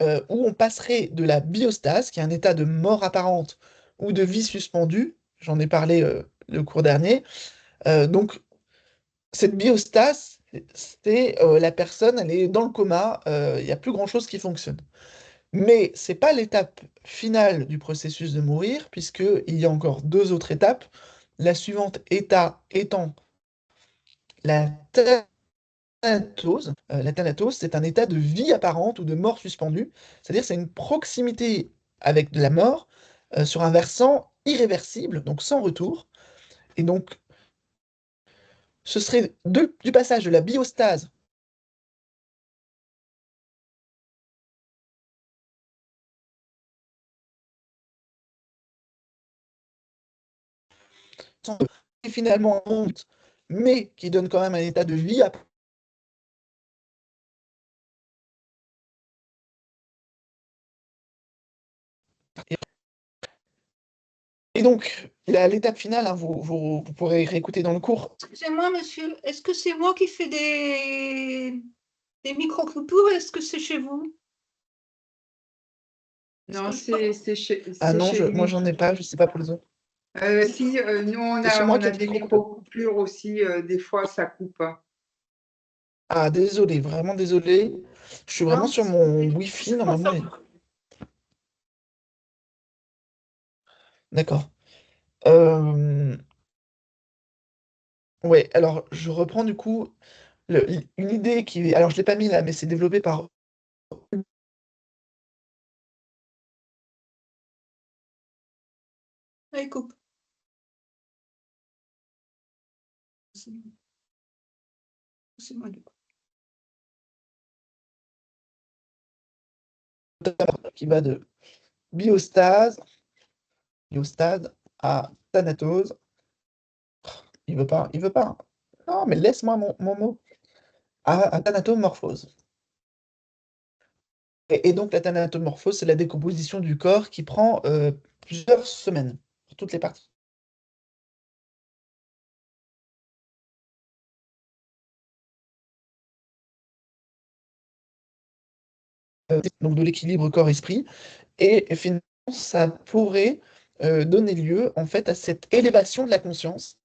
où on passerait de la biostase, qui est un état de mort apparente ou de vie suspendue, j'en ai parlé le cours dernier. Donc cette biostase, c'est la personne, elle est dans le coma, il n'y a plus grand-chose qui fonctionne. Mais c'est pas l'étape finale du processus de mourir, puisqu'il y a encore deux autres étapes. La suivante étant la thanatose. La thanatose, c'est un état de vie apparente ou de mort suspendue. C'est-à-dire c'est une proximité avec de la mort sur un versant irréversible, donc sans retour. Et donc, ce serait du passage de la biostase qui finalement monte, mais qui donne quand même un état de vie apparente. Et donc, l'étape finale, hein, vous pourrez réécouter dans le cours. Excusez-moi, monsieur, est-ce que c'est moi qui fais des micro-coupures? Est-ce que c'est chez vous? Non, Est-ce c'est chez, Ah c'est non, chez moi lui. j'en ai pas, je sais pas pour les autres. Si, nous, C'est chez moi on qu'il y a a des des micro-coupures. micro-coupures aussi. Des fois, ça coupe. Ah, désolé, vraiment désolé. Je suis vraiment Non, sur mon Wi-Fi, normalement. D'accord. Euh, Ouais, alors je reprends du coup une idée qui... Alors je l'ai pas mis là, mais c'est développé par... Allez, coupe. C'est moi, du coup. qui va de biostase, biostase à thanatose. Il veut pas, il veut pas. Non, mais laisse-moi mon mot. À thanatomorphose. Et donc la thanatomorphose, c'est la décomposition du corps qui prend plusieurs semaines pour toutes les parties. Donc de l'équilibre corps-esprit. Et finalement, ça pourrait donner lieu en fait à cette élévation de la conscience.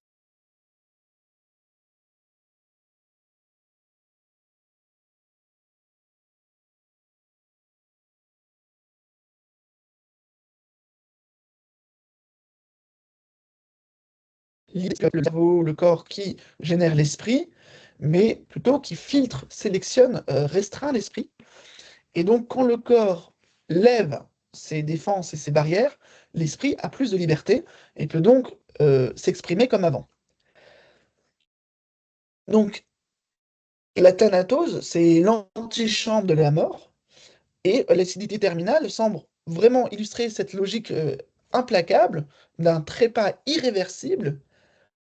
L'idée, c'est que le cerveau, le corps qui génère l'esprit, mais plutôt qui filtre, sélectionne, restreint l'esprit. Et donc, quand le corps lève ses défenses et ses barrières, l'esprit a plus de liberté et peut donc s'exprimer comme avant. Donc, la thanatose, c'est l'antichambre de la mort, et l'acidité terminale semble vraiment illustrer cette logique implacable d'un trépas irréversible,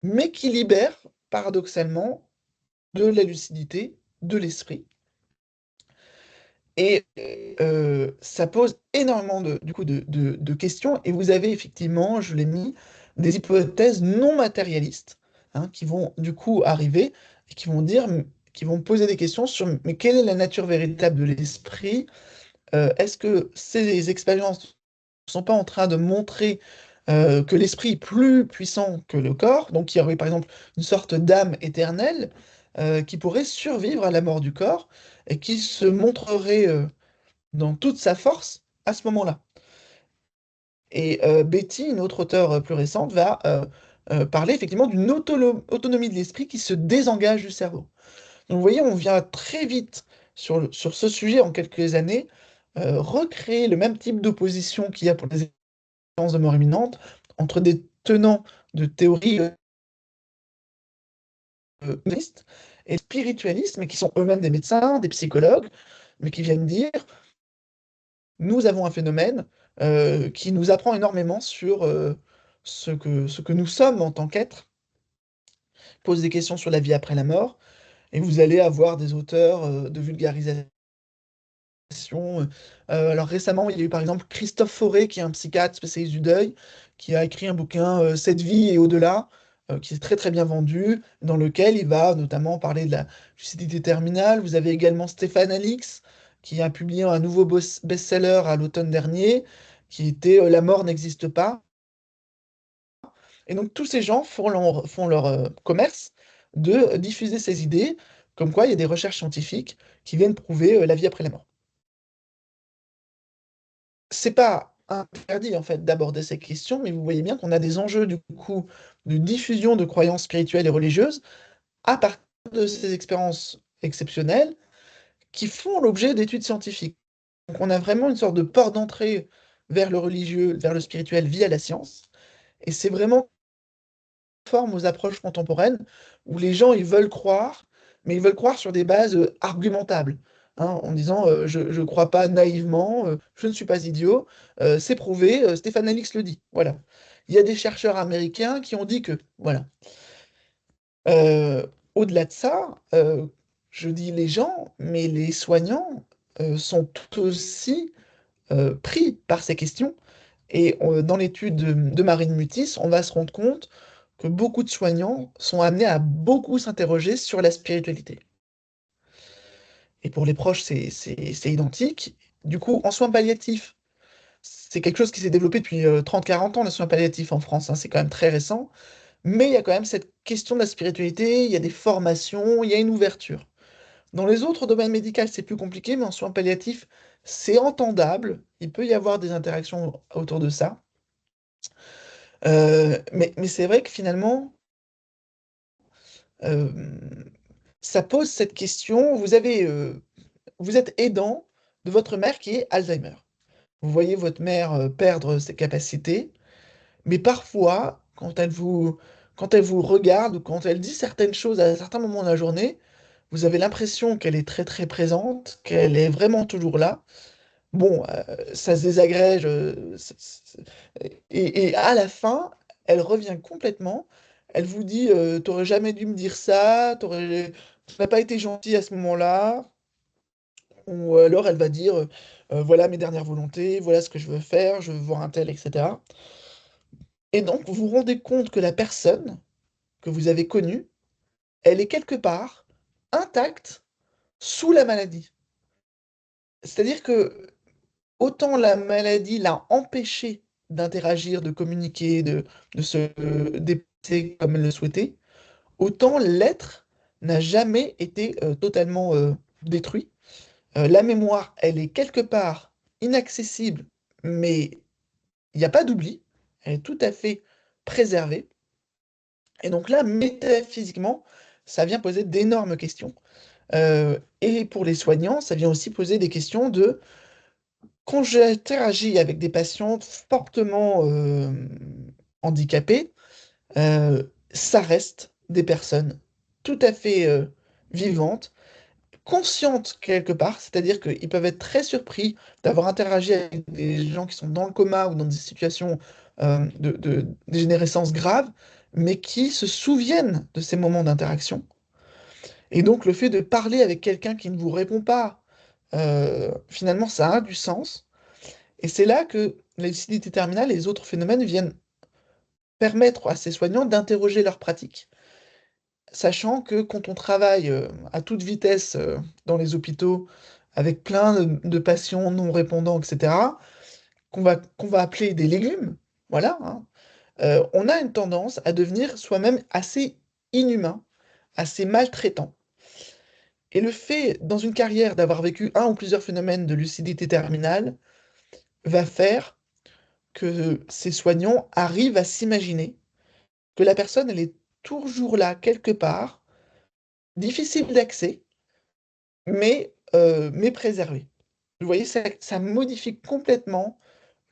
mais qui libère, paradoxalement, de la lucidité, de l'esprit. Et ça pose énormément du coup, de questions. Et vous avez effectivement, je l'ai mis, des hypothèses non matérialistes qui vont du coup arriver et qui vont dire, qui vont poser des questions sur mais quelle est la nature véritable de l'esprit? Est-ce que ces expériences ne sont pas en train de montrer que l'esprit est plus puissant que le corps? Donc il y aurait par exemple une sorte d'âme éternelle qui pourrait survivre à la mort du corps et qui se montrerait dans toute sa force à ce moment-là. Et Betty, une autre auteure plus récente, va parler effectivement d'une autonomie de l'esprit qui se désengage du cerveau. Donc vous voyez, on vient très vite sur ce sujet en quelques années, recréer le même type d'opposition qu'il y a pour les expériences de mort imminente entre des tenants de théories humanistes et spiritualistes, mais qui sont eux-mêmes des médecins, des psychologues, mais qui viennent dire nous avons un phénomène qui nous apprend énormément sur ce que nous sommes en tant qu'êtres, pose des questions sur la vie après la mort, et vous allez avoir des auteurs de vulgarisation. Alors récemment, il y a eu par exemple Christophe Fauré, qui est un psychiatre spécialiste du deuil, qui a écrit un bouquin Cette vie et au-delà, qui est très très bien vendu, dans lequel il va notamment parler de la lucidité terminale. Vous avez également Stéphane Alix, qui a publié un nouveau best-seller à l'automne dernier, qui était La mort n'existe pas. Et donc tous ces gens font leur commerce de diffuser ces idées, comme quoi il y a des recherches scientifiques qui viennent prouver la vie après la mort. C'est pas interdit en fait d'aborder ces questions, mais vous voyez bien qu'on a des enjeux du coup de diffusion de croyances spirituelles et religieuses à partir de ces expériences exceptionnelles qui font l'objet d'études scientifiques. Donc on a vraiment une sorte de porte d'entrée vers le religieux, vers le spirituel via la science, et c'est vraiment conforme aux approches contemporaines où les gens ils veulent croire, mais ils veulent croire sur des bases argumentables. En disant je ne crois pas naïvement, je ne suis pas idiot, c'est prouvé, Stéphane Alix le dit. Voilà. Il y a des chercheurs américains qui ont dit que. Voilà. Au-delà de ça, je dis les gens, mais les soignants sont tout aussi pris par ces questions. Et dans l'étude de Marine Mutis, on va se rendre compte que beaucoup de soignants sont amenés à beaucoup s'interroger sur la spiritualité. Et pour les proches, c'est identique. Du coup, en soins palliatifs, c'est quelque chose qui s'est développé depuis 30-40 ans, les soins palliatifs en France, c'est quand même très récent. Mais il y a quand même cette question de la spiritualité, il y a des formations, il y a une ouverture. Dans les autres domaines médicaux, c'est plus compliqué, mais en soins palliatifs, c'est entendable. Il peut y avoir des interactions autour de ça. Mais c'est vrai que finalement, euh, ça pose cette question. Vous êtes aidant de votre mère qui est Alzheimer. Vous voyez votre mère perdre ses capacités, mais parfois, quand elle vous regarde ou quand elle dit certaines choses à certains moments de la journée, vous avez l'impression qu'elle est très très présente, qu'elle est vraiment toujours là. Bon, ça se désagrège, et à la fin, elle revient complètement. Elle vous dit, t'aurais jamais dû me dire ça, tu n'as pas été gentil à ce moment-là. Ou alors elle va dire, voilà mes dernières volontés, voilà ce que je veux faire, je veux voir un tel, etc. Et donc vous vous rendez compte que la personne que vous avez connue, elle est quelque part intacte sous la maladie. C'est-à-dire que autant la maladie l'a empêchée d'interagir, de communiquer, de se dépasser comme elle le souhaitait, autant l'être n'a jamais été totalement détruit. La mémoire, elle est quelque part inaccessible, mais il n'y a pas d'oubli, elle est tout à fait préservée. Et donc là, métaphysiquement, ça vient poser d'énormes questions. Et pour les soignants, ça vient aussi poser des questions de quand j'interagis avec des patients fortement handicapés, ça reste des personnes tout à fait vivantes, conscientes quelque part, c'est-à-dire qu'ils peuvent être très surpris d'avoir interagi avec des gens qui sont dans le coma ou dans des situations de dégénérescence grave, mais qui se souviennent de ces moments d'interaction. Et donc le fait de parler avec quelqu'un qui ne vous répond pas, finalement, ça a du sens. Et c'est là que la lucidité terminale et les autres phénomènes viennent permettre à ces soignants d'interroger leur pratique, sachant que quand on travaille à toute vitesse dans les hôpitaux, avec plein de patients non répondants, etc., qu'on va appeler des légumes, voilà, hein, on a une tendance à devenir soi-même assez inhumain, assez maltraitant. Et le fait, dans une carrière, d'avoir vécu un ou plusieurs phénomènes de lucidité terminale va faire que ces soignants arrivent à s'imaginer que la personne, elle est toujours là, quelque part, difficile d'accès, mais préservée. Vous voyez, ça modifie complètement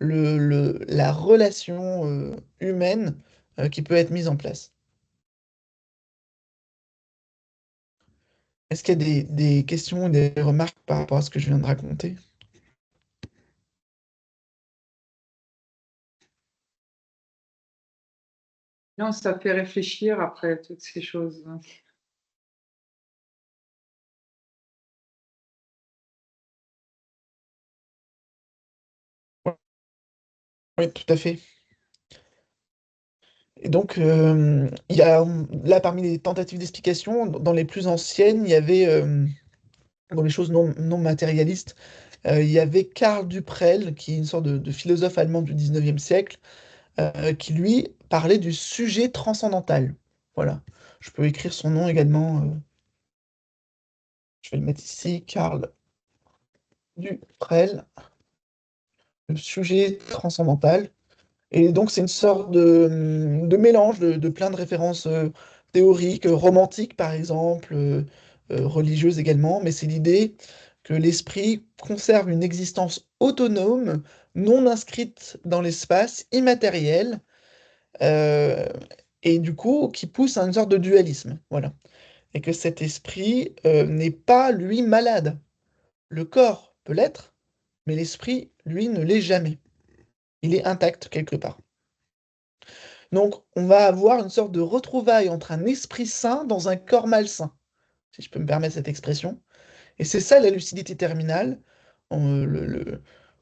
la relation humaine qui peut être mise en place. Est-ce qu'il y a des questions ou des remarques par rapport à ce que je viens de raconter? Non, ça fait réfléchir après toutes ces choses. Oui, tout à fait. Et donc, il y a, là, parmi les tentatives d'explication, dans les plus anciennes, il y avait, dans les choses non matérialistes, il y avait Karl Duprel, qui est une sorte de philosophe allemand du 19e siècle, qui lui parlait du sujet transcendantal. Voilà. Je peux écrire son nom également. Je vais le mettre ici, Karl Duprel, le sujet transcendantal. Et donc, c'est une sorte de mélange de plein de références théoriques, romantiques par exemple, religieuses également, mais c'est l'idée que l'esprit conserve une existence autonome, non inscrite dans l'espace, immatérielle, euh, et du coup, qui pousse à une sorte de dualisme. Voilà. Et que cet esprit n'est pas, lui, malade. Le corps peut l'être, mais l'esprit, lui, ne l'est jamais. Il est intact quelque part. Donc, on va avoir une sorte de retrouvaille entre un esprit sain dans un corps malsain, si je peux me permettre cette expression. Et c'est ça la lucidité terminale.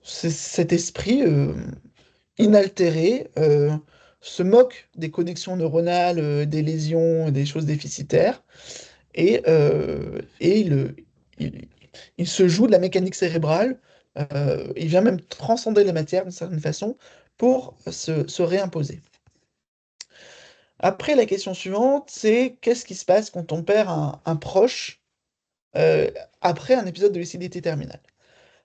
C'est cet esprit inaltéré se moque des connexions neuronales, des lésions, des choses déficitaires, et il, il se joue de la mécanique cérébrale. Il vient même transcender les matières d'une certaine façon pour se réimposer. Après, la question suivante, c'est qu'est-ce qui se passe quand on perd un proche euh, après un épisode de lucidité terminale?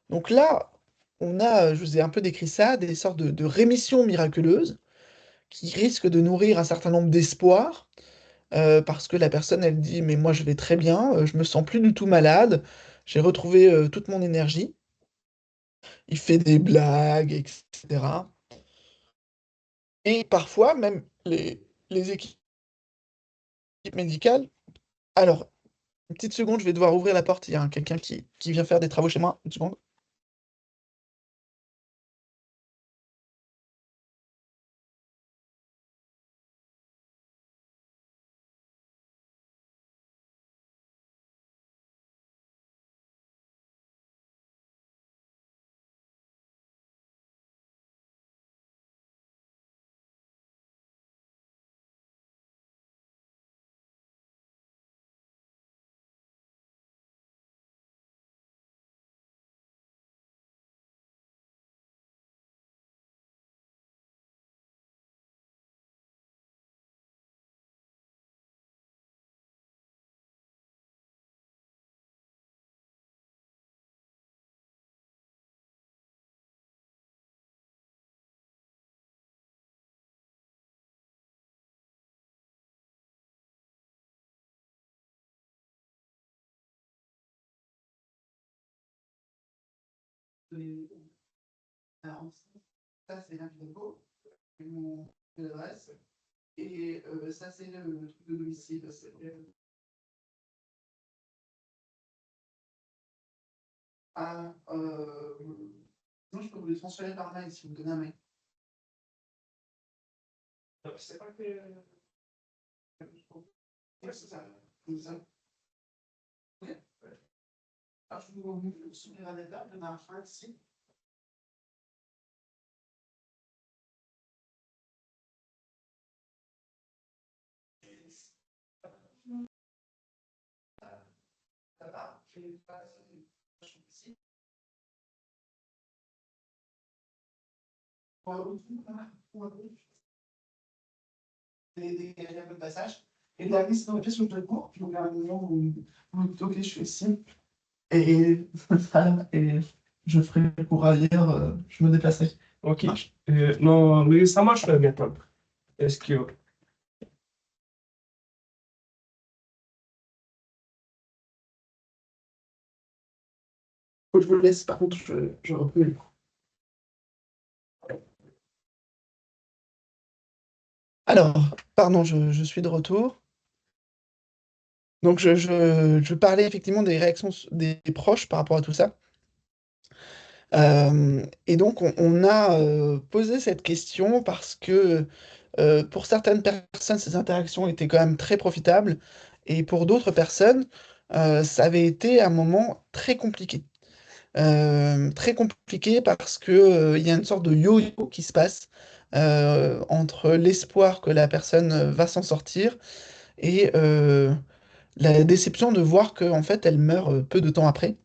Donc là, on a, je vous ai un peu décrit ça, des sortes de rémissions miraculeuses qui risquent de nourrir un certain nombre d'espoirs, parce que la personne, elle dit, mais moi je vais très bien, je me sens plus du tout malade, j'ai retrouvé toute mon énergie. Il fait des blagues, etc. Et parfois, même les équipes médicales. Alors, une petite seconde, je vais devoir ouvrir la porte, il y a quelqu'un qui vient faire des travaux chez moi. Une seconde. Alors, ça, c'est l'info, mon adresse, et ça, c'est le truc de domicile. Ah, non, je peux vous les transférer par mail si vous me donnez un mail. C'est pas que. Ouais, c'est ça. Comme ça. Ok. Ouais. Alors, je vous souviens la date de ma fin ici. Ça va, je vais pas ici. Dégager un peu de passage. Et de la glisse dans la pièce où je cours, puis on verra un moment où ok, je suis ici. Et, voilà, et je ferai pour ailleurs, je me déplacerai. Ok. Marche. Non, mais ça marche maintenant. Est-ce que... Faut que je vous laisse, par contre, je reprends le micro. Alors, pardon, je suis de retour. Donc, je parlais effectivement des réactions des proches par rapport à tout ça. Et donc, on a posé cette question parce que pour certaines personnes, ces interactions étaient quand même très profitables, et pour d'autres personnes, ça avait été un moment très compliqué. Très compliqué parce que, il y a une sorte de yo-yo qui se passe entre l'espoir que la personne va s'en sortir et la déception de voir qu'en fait, elle meurt peu de temps après.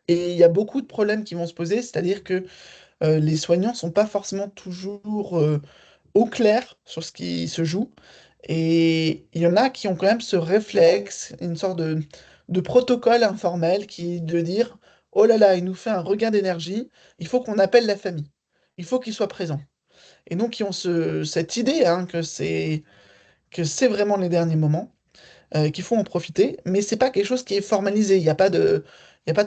Et il y a beaucoup de problèmes qui vont se poser, c'est-à-dire que les soignants sont pas forcément toujours au clair sur ce qui se joue. Et il y en a qui ont quand même ce réflexe, une sorte de protocole informel qui est de dire, oh là là, il nous fait un regain d'énergie, il faut qu'on appelle la famille, il faut qu'il soit présent. Et donc, ils ont cette idée hein, que c'est vraiment les derniers moments, qu'il faut en profiter, mais c'est pas quelque chose qui est formalisé. Il y a pas de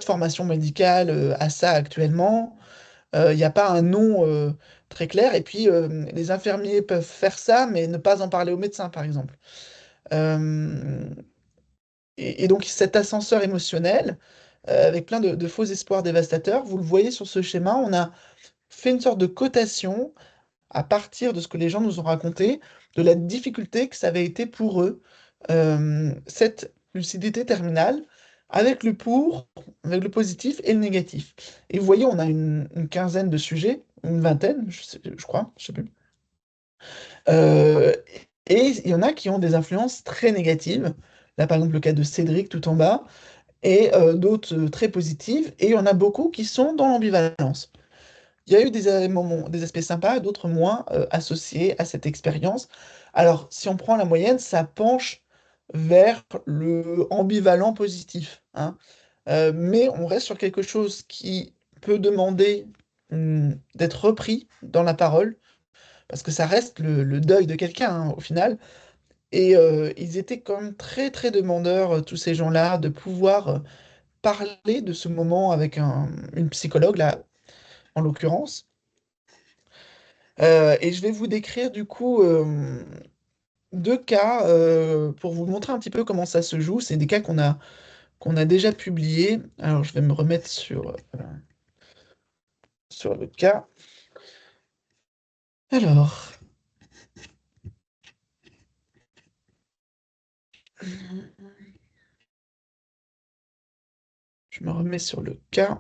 formation médicale à ça actuellement. Il n'y a pas un nom très clair. Et puis, les infirmiers peuvent faire ça, mais ne pas en parler au médecin, par exemple. Euh, et donc, cet ascenseur émotionnel, avec plein de faux espoirs dévastateurs, vous le voyez sur ce schéma, on a fait une sorte de cotation à partir de ce que les gens nous ont raconté, de la difficulté que ça avait été pour eux, cette lucidité terminale, avec le pour, avec le positif et le négatif. Et vous voyez, on a une quinzaine de sujets, une vingtaine, je crois, je sais plus. Euh, et il y en a qui ont des influences très négatives. Là, par exemple, le cas de Cédric tout en bas, et d'autres très positives. Et il y en a beaucoup qui sont dans l'ambivalence. Il y a eu des moments, des aspects sympas, d'autres moins associés à cette expérience. Alors, si on prend la moyenne, ça penche vers le ambivalent positif, hein. Mais on reste sur quelque chose qui peut demander d'être repris dans la parole, parce que ça reste le deuil de quelqu'un, hein, au final. Et ils étaient quand même très très demandeurs, tous ces gens-là, de pouvoir parler de ce moment avec une psychologue, là, en l'occurrence. Et je vais vous décrire du coup deux cas pour vous montrer un petit peu comment ça se joue. C'est des cas qu'on a déjà publiés. Alors je vais me remettre sur le cas. Alors, je me remets sur le cas.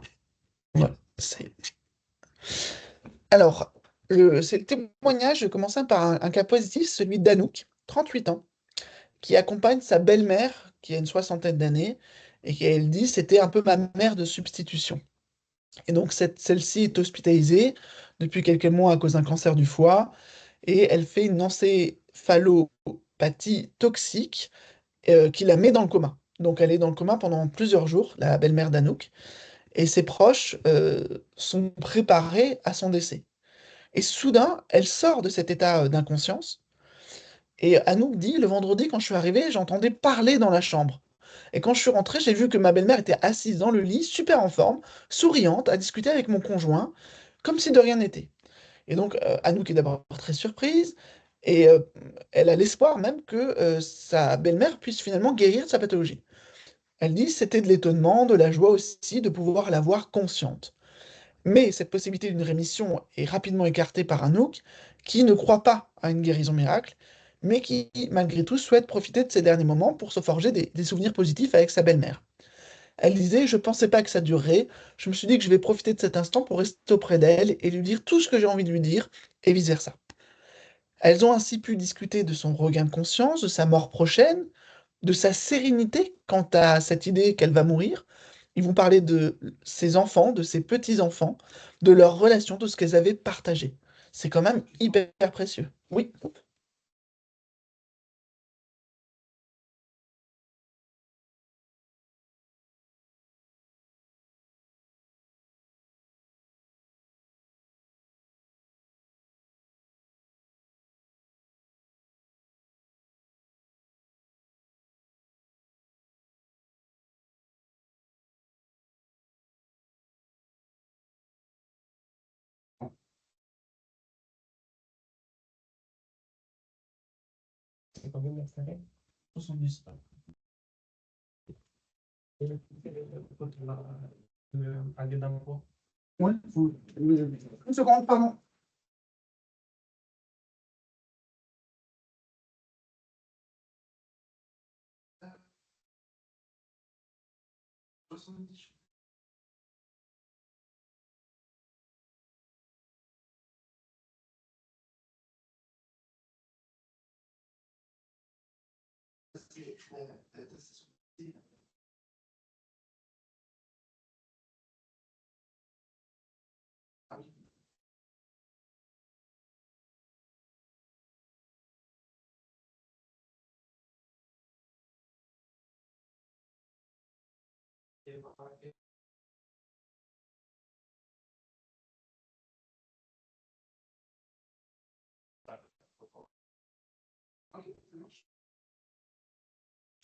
Voilà, c'est... Alors, c'est le témoignage, je commençais par un cas positif, celui d'Anouk, 38 ans, qui accompagne sa belle-mère, qui a une soixantaine d'années, et qui, elle dit, c'était un peu ma mère de substitution. Et donc, celle-ci est hospitalisée depuis quelques mois à cause d'un cancer du foie, et elle fait une encéphalopathie toxique qui la met dans le coma. Donc, elle est dans le coma pendant plusieurs jours, la belle-mère d'Anouk, et ses proches sont préparés à son décès. Et soudain, elle sort de cet état d'inconscience. Et Anouk dit, le vendredi, quand je suis arrivée, j'entendais parler dans la chambre. Et quand je suis rentrée, j'ai vu que ma belle-mère était assise dans le lit, super en forme, souriante, à discuter avec mon conjoint, comme si de rien n'était. Et donc, Anouk est d'abord très surprise, et elle a l'espoir même que sa belle-mère puisse finalement guérir de sa pathologie. Elle dit, c'était de l'étonnement, de la joie aussi, de pouvoir la voir consciente. Mais cette possibilité d'une rémission est rapidement écartée par Anouk, qui ne croit pas à une guérison miracle, mais qui, malgré tout, souhaite profiter de ces derniers moments pour se forger des souvenirs positifs avec sa belle-mère. Elle disait, je pensais pas que ça durerait, je me suis dit que je vais profiter de cet instant pour rester auprès d'elle et lui dire tout ce que j'ai envie de lui dire, et vice-versa. Elles ont ainsi pu discuter de son regain de conscience, de sa mort prochaine, de sa sérénité quant à cette idée qu'elle va mourir. Ils vont parler de ses enfants, de ses petits-enfants, de leurs relations, de ce qu'elles avaient partagé. C'est quand même hyper précieux. Oui. C'est combien d'installés? 70. Et aller dans Ouais, une seconde, pardon.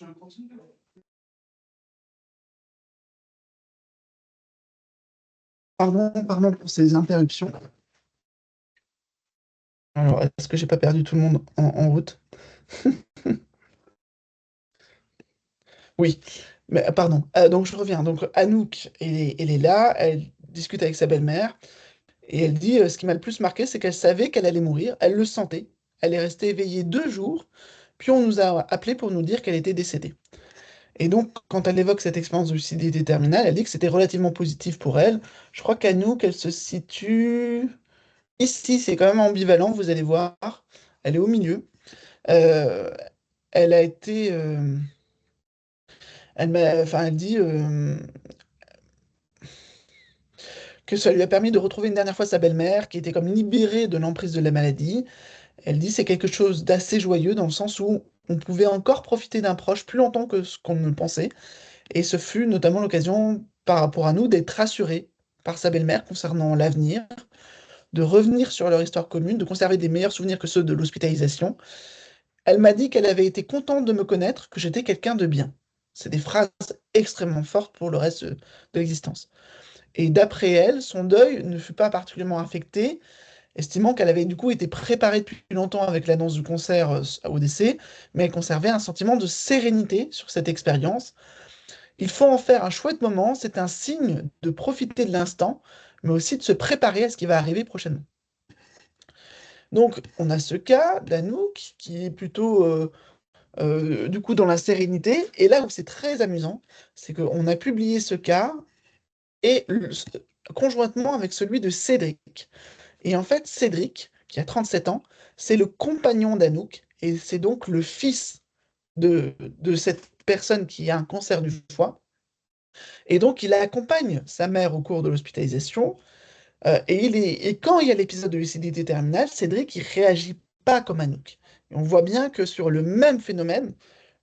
Je continue. Pardon pour ces interruptions. Alors, est-ce que j'ai pas perdu tout le monde en route? Oui, mais pardon. Donc je reviens. Donc Anouk, elle est là, elle discute avec sa belle-mère et elle dit ce qui m'a le plus marqué, c'est qu'elle savait qu'elle allait mourir, elle le sentait. Elle est restée éveillée 2 jours, puis on nous a appelé pour nous dire qu'elle était décédée. Et donc, quand elle évoque cette expérience de lucidité terminale, elle dit que c'était relativement positif pour elle. Je crois qu'Anouk, elle se situe ici, c'est quand même ambivalent, vous allez voir. Elle est au milieu. Euh, elle a été. Enfin, elle dit que ça lui a permis de retrouver une dernière fois sa belle-mère, qui était comme libérée de l'emprise de la maladie. Elle dit c'est quelque chose d'assez joyeux dans le sens où on pouvait encore profiter d'un proche plus longtemps que ce qu'on ne le pensait. Et ce fut notamment l'occasion, par rapport à nous, d'être rassurés par sa belle-mère concernant l'avenir, de revenir sur leur histoire commune, de conserver des meilleurs souvenirs que ceux de l'hospitalisation. Elle m'a dit qu'elle avait été contente de me connaître, que j'étais quelqu'un de bien. C'est des phrases extrêmement fortes pour le reste de l'existence. Et d'après elle, son deuil ne fut pas particulièrement affecté, estimant qu'elle avait du coup été préparée depuis longtemps avec l'annonce du concert au décès, mais elle conservait un sentiment de sérénité sur cette expérience. Il faut en faire un chouette moment, c'est un signe de profiter de l'instant, mais aussi de se préparer à ce qui va arriver prochainement. Donc, on a ce cas d'Anouk qui est plutôt du coup dans la sérénité. Et là où c'est très amusant, c'est qu'on a publié ce cas et conjointement avec celui de Cédric. Et en fait, Cédric, qui a 37 ans, c'est le compagnon d'Anouk et c'est donc le fils de cette personne qui a un cancer du foie. Et donc, il accompagne sa mère au cours de l'hospitalisation. Et quand il y a l'épisode de lucidité terminale, Cédric, il réagit pas comme Anouk. Et on voit bien que sur le même phénomène,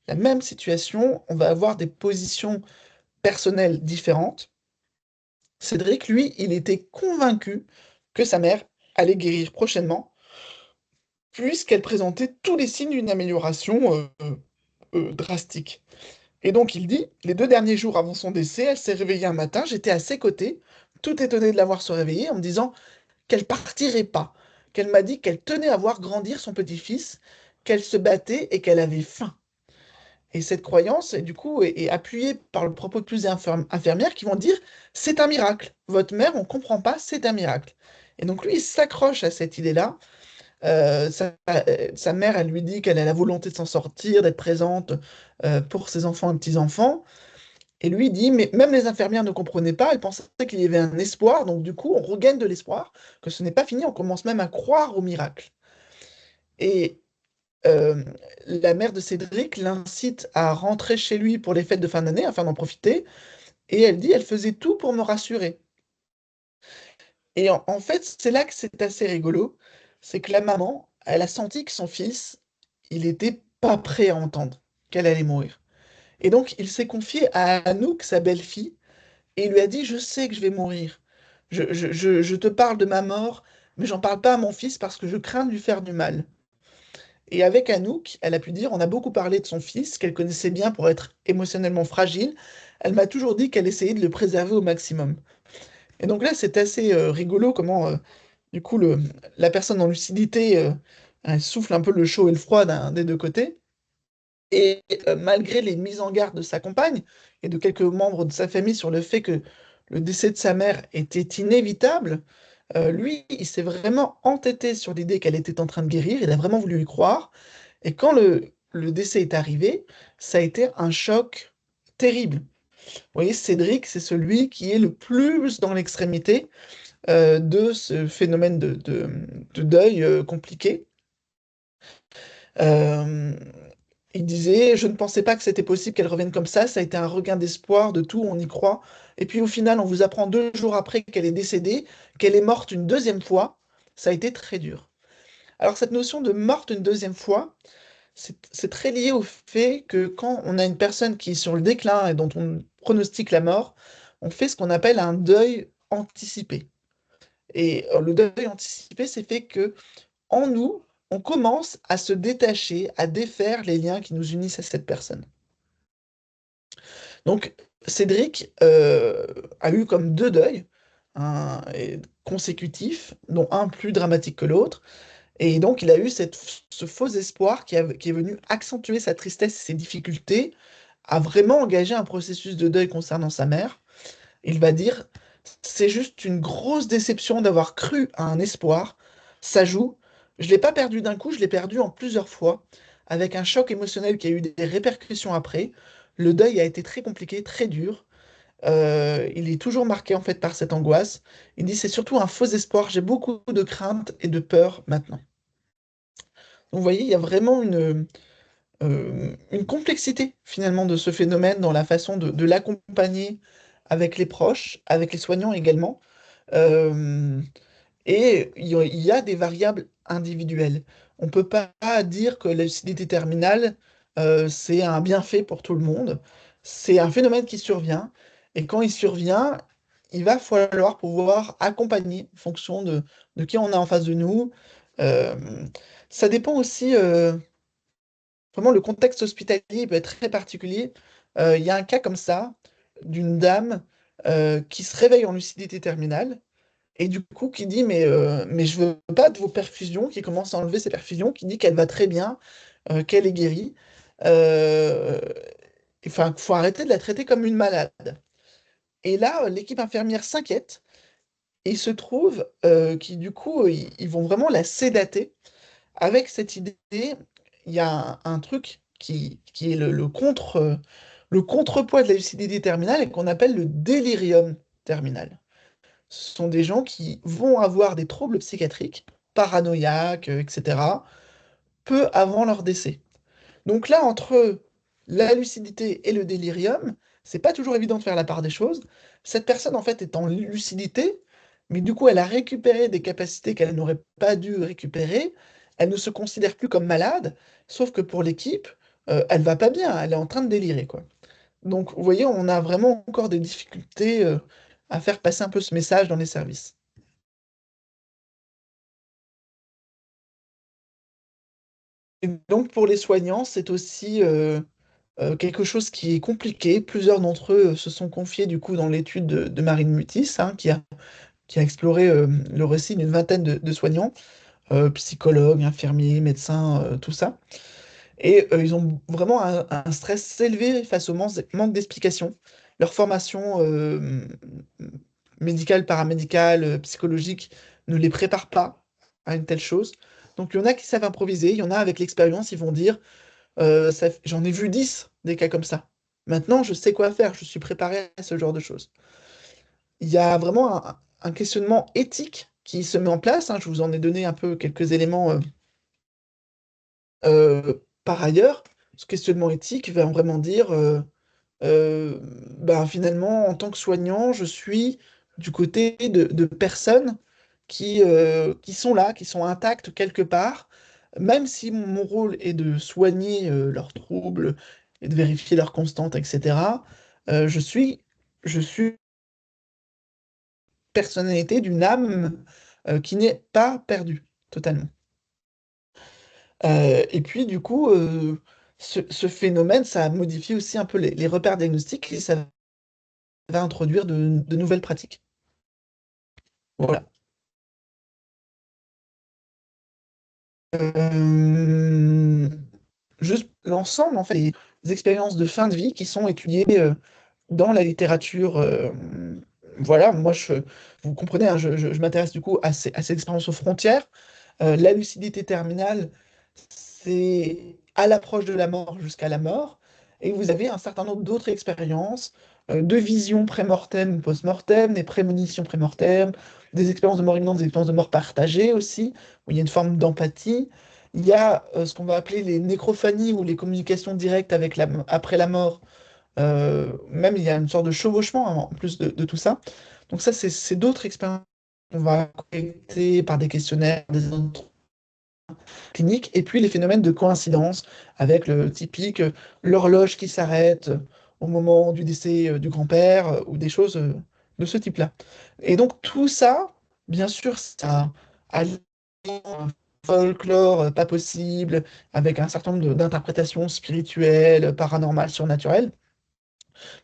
la même situation, on va avoir des positions personnelles différentes. Cédric, lui, il était convaincu que sa mère allait guérir prochainement, puisqu'elle présentait tous les signes d'une amélioration drastique. Et donc il dit, les 2 derniers jours avant son décès, elle s'est réveillée un matin, j'étais à ses côtés, tout étonné de la voir se réveiller, en me disant qu'elle partirait pas, qu'elle m'a dit qu'elle tenait à voir grandir son petit-fils, qu'elle se battait et qu'elle avait faim. Et cette croyance, du coup, est appuyée par le propos de plusieurs infirmières qui vont dire, c'est un miracle. Votre mère, on ne comprend pas, c'est un miracle. Et donc lui, il s'accroche à cette idée-là. Sa mère, elle lui dit qu'elle a la volonté de s'en sortir, d'être présente pour ses enfants et petits-enfants. Et lui dit, mais même les infirmières ne comprenaient pas, elles pensaient qu'il y avait un espoir, donc du coup, on regagne de l'espoir, que ce n'est pas fini, on commence même à croire au miracle. Et euh, la mère de Cédric l'incite à rentrer chez lui pour les fêtes de fin d'année afin d'en profiter. Et elle dit, elle faisait tout pour me rassurer. Et en fait, c'est là que c'est assez rigolo. C'est que la maman, elle a senti que son fils, il était pas prêt à entendre qu'elle allait mourir. Et donc, il s'est confié à Anouk, sa belle-fille, et il lui a dit, je sais que je vais mourir. Je te parle de ma mort, mais j'en parle pas à mon fils parce que je crains de lui faire du mal. Et avec Anouk, elle a pu dire, on a beaucoup parlé de son fils, qu'elle connaissait bien pour être émotionnellement fragile. Elle m'a toujours dit qu'elle essayait de le préserver au maximum. Et donc là, c'est assez rigolo comment, du coup, la personne en lucidité, elle souffle un peu le chaud et le froid des deux côtés. Et malgré les mises en garde de sa compagne et de quelques membres de sa famille sur le fait que le décès de sa mère était inévitable, lui, il s'est vraiment entêté sur l'idée qu'elle était en train de guérir, il a vraiment voulu y croire. Et quand le décès est arrivé, ça a été un choc terrible. Vous voyez, Cédric, c'est celui qui est le plus dans l'extrémité de ce phénomène de deuil compliqué. Euh, il disait, je ne pensais pas que c'était possible qu'elle revienne comme ça a été un regain d'espoir, de tout, on y croit. Et puis au final, on vous apprend 2 jours après qu'elle est décédée, qu'elle est morte une deuxième fois, ça a été très dur. Alors cette notion de morte une deuxième fois, c'est très lié au fait que quand on a une personne qui est sur le déclin et dont on pronostique la mort, on fait ce qu'on appelle un deuil anticipé. Et le deuil anticipé, c'est fait que en nous, on commence à se détacher, à défaire les liens qui nous unissent à cette personne. Donc, Cédric a eu comme 2 deuils consécutifs, dont un plus dramatique que l'autre. Et donc, il a eu ce faux espoir qui est venu accentuer sa tristesse et ses difficultés à vraiment engager un processus de deuil concernant sa mère. Il va dire, c'est juste une grosse déception d'avoir cru à un espoir. Ça joue. Je ne l'ai pas perdu d'un coup, je l'ai perdu en plusieurs fois, avec un choc émotionnel qui a eu des répercussions après. Le deuil a été très compliqué, très dur. Il est toujours marqué en fait par cette angoisse. Il dit c'est surtout un faux espoir. J'ai beaucoup de crainte et de peur maintenant. Donc vous voyez, il y a vraiment une complexité finalement de ce phénomène dans la façon de l'accompagner avec les proches, avec les soignants également. Euh, et il y a des variables individuelles. On ne peut pas dire que la lucidité terminale, c'est un bienfait pour tout le monde. C'est un phénomène qui survient. Et quand il survient, il va falloir pouvoir accompagner en fonction de qui on a en face de nous. Euh, Ça dépend aussi. vraiment, le contexte hospitalier peut être très particulier. Il y a un cas comme ça d'une dame qui se réveille en lucidité terminale et du coup qui dit mais je veux pas de vos perfusions, qui commence à enlever ses perfusions, qui dit qu'elle va très bien, qu'elle est guérie. Euh, Enfin, faut arrêter de la traiter comme une malade. Et là, l'équipe infirmière s'inquiète et il se trouve qu'ils du coup ils vont vraiment la sédater avec cette idée. Il y a un truc qui est le contrepoids de la lucidité terminale et qu'on appelle le délirium terminal. Ce sont des gens qui vont avoir des troubles psychiatriques, paranoïaques, etc., peu avant leur décès. Donc là, entre la lucidité et le délirium, c'est pas toujours évident de faire la part des choses. Cette personne, en fait, est en lucidité, mais du coup, elle a récupéré des capacités qu'elle n'aurait pas dû récupérer. Elle ne se considère plus comme malade, sauf que pour l'équipe, elle va pas bien, elle est en train de délirer, quoi. Donc, vous voyez, on a vraiment encore des difficultés, à faire passer un peu ce message dans les services. Et donc, pour les soignants, c'est aussi quelque chose qui est compliqué. Plusieurs d'entre eux se sont confiés du coup dans l'étude de Marine Mutis, hein, qui a exploré le récit d'une vingtaine de soignants, psychologues, infirmiers, médecins, tout ça. Et ils ont vraiment un stress élevé face au manque d'explications. Leur formation médicale, paramédicale, psychologique ne les prépare pas à une telle chose. Donc il y en a qui savent improviser, il y en a avec l'expérience, ils vont dire j'en ai vu 10 des cas comme ça. Maintenant, je sais quoi faire, je suis préparé à ce genre de choses. Il y a vraiment un questionnement éthique qui se met en place, hein. Je vous en ai donné un peu quelques éléments par ailleurs. Ce questionnement éthique va vraiment dire, euh, ben, finalement, en tant que soignant, je suis du côté de personnes qui sont là, qui sont intactes quelque part, même si mon rôle est de soigner leurs troubles et de vérifier leurs constantes, etc. Je suis personnalité d'une âme qui n'est pas perdue totalement. Et puis, du coup, ce phénomène, ça modifie aussi un peu les repères diagnostiques et ça va introduire de nouvelles pratiques. Voilà. Euh, Juste l'ensemble, en fait, des expériences de fin de vie qui sont étudiées dans la littérature. Voilà, vous comprenez, hein, je m'intéresse du coup à ces expériences aux frontières. La lucidité terminale, c'est à l'approche de la mort jusqu'à la mort. Et vous avez un certain nombre d'autres expériences, de visions pré-mortem ou post-mortem, des prémonitions pré-mortem, des expériences de mort imminente, des expériences de mort partagée aussi, où il y a une forme d'empathie. Il y a ce qu'on va appeler les nécrophanies ou les communications directes avec après la mort. Même il y a une sorte de chevauchement en plus de tout ça. Donc ça, c'est d'autres expériences qu'on va collecter par des questionnaires, des autres clinique, et puis les phénomènes de coïncidence avec le typique l'horloge qui s'arrête au moment du décès du grand-père ou des choses de ce type-là. Et donc tout ça, bien sûr, ça allie un folklore pas possible avec un certain nombre d'interprétations spirituelles, paranormales, surnaturelles,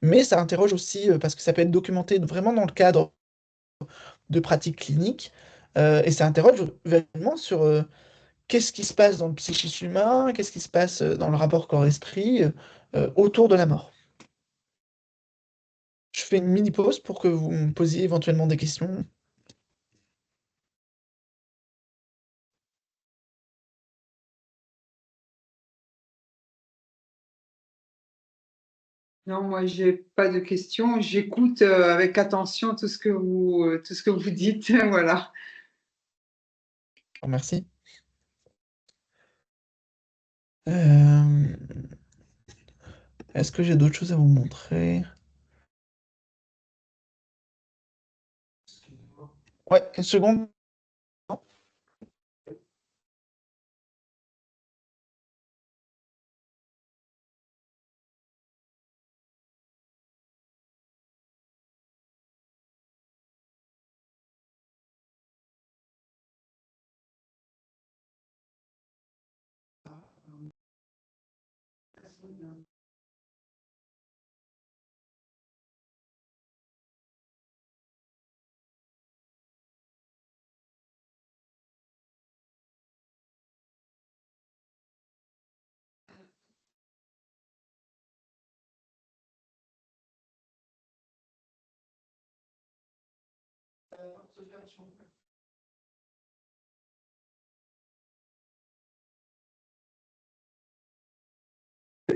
mais ça interroge aussi parce que ça peut être documenté vraiment dans le cadre de pratiques cliniques et ça interroge vraiment sur qu'est-ce qui se passe dans le psychisme humain, qu'est-ce qui se passe dans le rapport corps-esprit autour de la mort. Je fais une mini pause pour que vous me posiez éventuellement des questions. Non, moi, j'ai pas de questions. J'écoute avec attention tout ce que vous dites. Voilà. Merci. Euh, Est-ce que j'ai d'autres choses à vous montrer? Ouais, une seconde.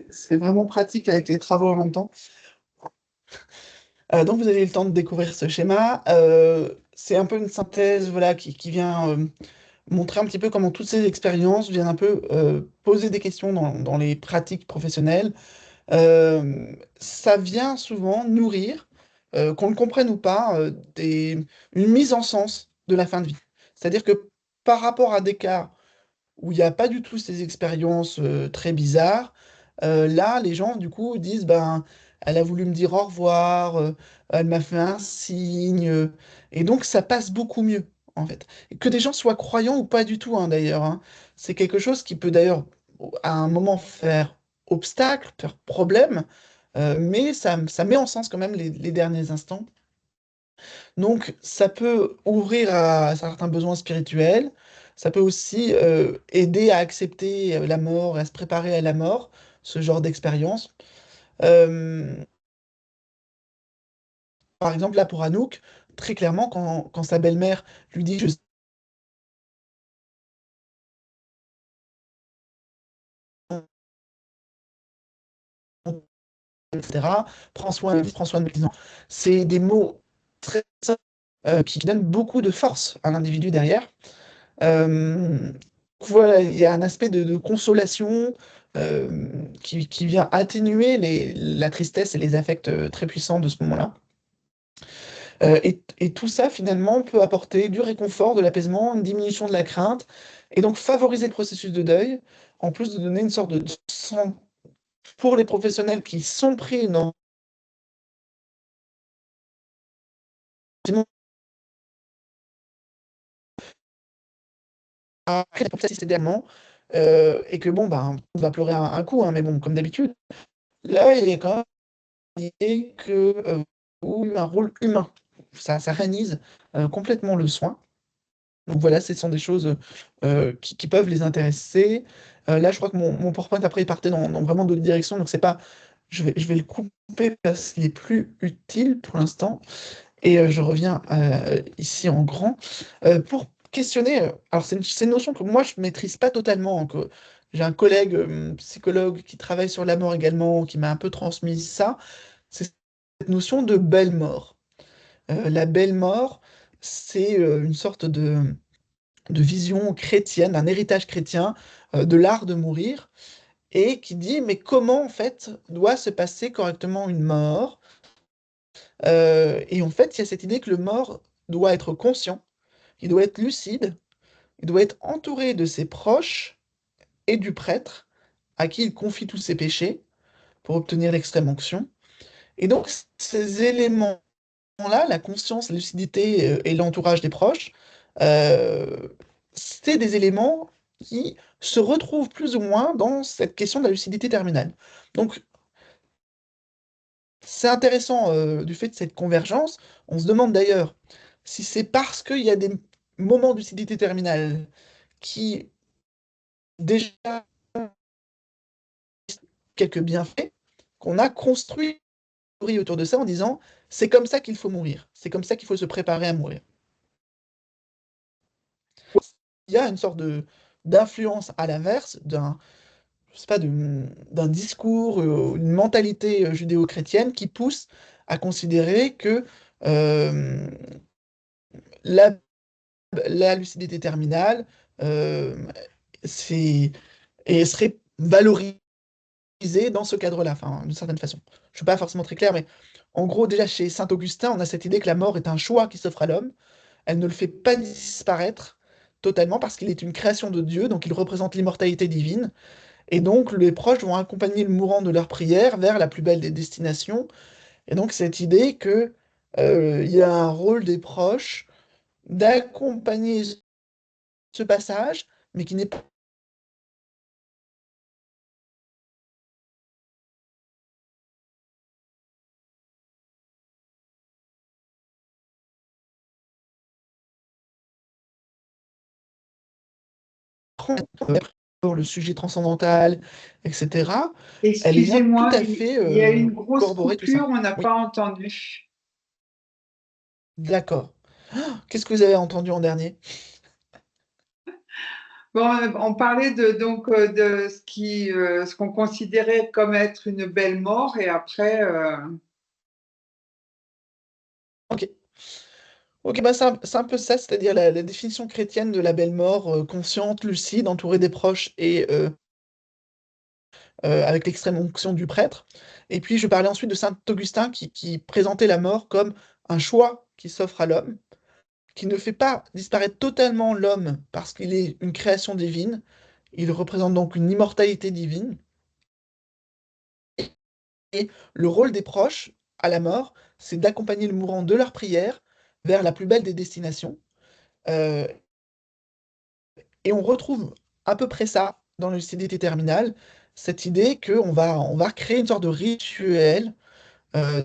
C'est vraiment pratique avec les travaux en même temps. Donc vous avez eu le temps de découvrir ce schéma. C'est un peu une synthèse, voilà, qui vient montrer un petit peu comment toutes ces expériences viennent un peu poser des questions dans les pratiques professionnelles. Ça vient souvent nourrir, qu'on le comprenne ou pas, une mise en sens de la fin de vie. C'est-à-dire que par rapport à des cas où il n'y a pas du tout ces expériences très bizarres, là, les gens, du coup, disent, ben, elle a voulu me dire au revoir, elle m'a fait un signe, et donc ça passe beaucoup mieux, en fait. Et que des gens soient croyants ou pas du tout, hein, d'ailleurs, hein. C'est quelque chose qui peut d'ailleurs, à un moment, faire obstacle, faire problème, mais ça met en sens quand même les derniers instants. Donc, ça peut ouvrir à certains besoins spirituels. Ça peut aussi aider à accepter la mort, à se préparer à la mort, ce genre d'expérience. Euh, Par exemple, là pour Anouk, très clairement, quand sa belle-mère lui dit, je sais, etc., prends soin de lui, prends soin de mes enfants, c'est des mots très simples, qui donnent beaucoup de force à l'individu derrière. Euh, voilà, il y a un aspect de consolation qui vient atténuer la tristesse et les affects très puissants de ce moment-là. Et tout ça, finalement, peut apporter du réconfort, de l'apaisement, une diminution de la crainte, et donc favoriser le processus de deuil, en plus de donner une sorte de sang pour les professionnels qui sont pris dans après la prophétie également, et que bon, ben, on va pleurer un coup, hein, mais bon, comme d'habitude, là, il est quand même et que ou un rôle humain. Ça réalise complètement le soin. Donc voilà, ce sont des choses qui peuvent les intéresser. Là, je crois que mon PowerPoint, après, il partait dans vraiment d'autres directions. Donc, c'est pas. Je vais le couper parce qu'il est plus utile pour l'instant. Et je reviens ici en grand pour questionner. Alors, c'est une notion que moi, je ne maîtrise pas totalement, hein, que j'ai un collègue psychologue qui travaille sur la mort également, qui m'a un peu transmis ça. C'est cette notion de belle mort. La belle mort, c'est une sorte de vision chrétienne, un héritage chrétien de l'art de mourir, et qui dit, mais comment en fait doit se passer correctement une mort? Et en fait, il y a cette idée que le mort doit être conscient, il doit être lucide, il doit être entouré de ses proches et du prêtre, à qui il confie tous ses péchés pour obtenir l'extrême onction. Et donc, ces éléments-là, la conscience, la lucidité et l'entourage des proches, euh, c'est des éléments qui se retrouvent plus ou moins dans cette question de la lucidité terminale. Donc, c'est intéressant du fait de cette convergence. On se demande d'ailleurs si c'est parce qu'il y a des moments de lucidité terminale qui déjà quelques bienfaits qu'on a construit autour de ça en disant c'est comme ça qu'il faut mourir, c'est comme ça qu'il faut se préparer à mourir. Il y a une sorte de d'influence à l'inverse je sais pas, d'un discours, une mentalité judéo-chrétienne qui pousse à considérer que euh, la, la lucidité terminale euh, c'est, et serait valorisée dans ce cadre-là, enfin, d'une certaine façon. Je ne suis pas forcément très clair, mais en gros, déjà chez Saint Augustin, on a cette idée que la mort est un choix qui s'offre à l'homme. Elle ne le fait pas disparaître totalement parce qu'il est une création de Dieu, donc il représente l'immortalité divine. Et donc, les proches vont accompagner le mourant de leur prière vers la plus belle des destinations. Et donc, cette idée que il y a un rôle des proches d'accompagner ce passage, mais qui n'est pas pour le sujet transcendantal, etc. Elle vient tout Excusez-moi, à fait il y a une grosse corroborer tout ça. coupure, on n'a Oui, pas entendu. d'accord. Qu'est-ce que vous avez entendu en dernier? Bon, on parlait de ce qu'on considérait comme être une belle mort et après, Ok. Ok, bah c'est un peu ça, c'est-à-dire la définition chrétienne de la belle mort, consciente, lucide, entourée des proches et avec l'extrême onction du prêtre. Et puis je parlais ensuite de saint Augustin qui présentait la mort comme un choix qui s'offre à l'homme, qui ne fait pas disparaître totalement l'homme parce qu'il est une création divine. Il représente donc une immortalité divine. Et le rôle des proches à la mort, c'est d'accompagner le mourant de leur prière vers la plus belle des destinations. Euh, et on retrouve à peu près ça dans le CDT terminal, cette idée on va créer une sorte de rituel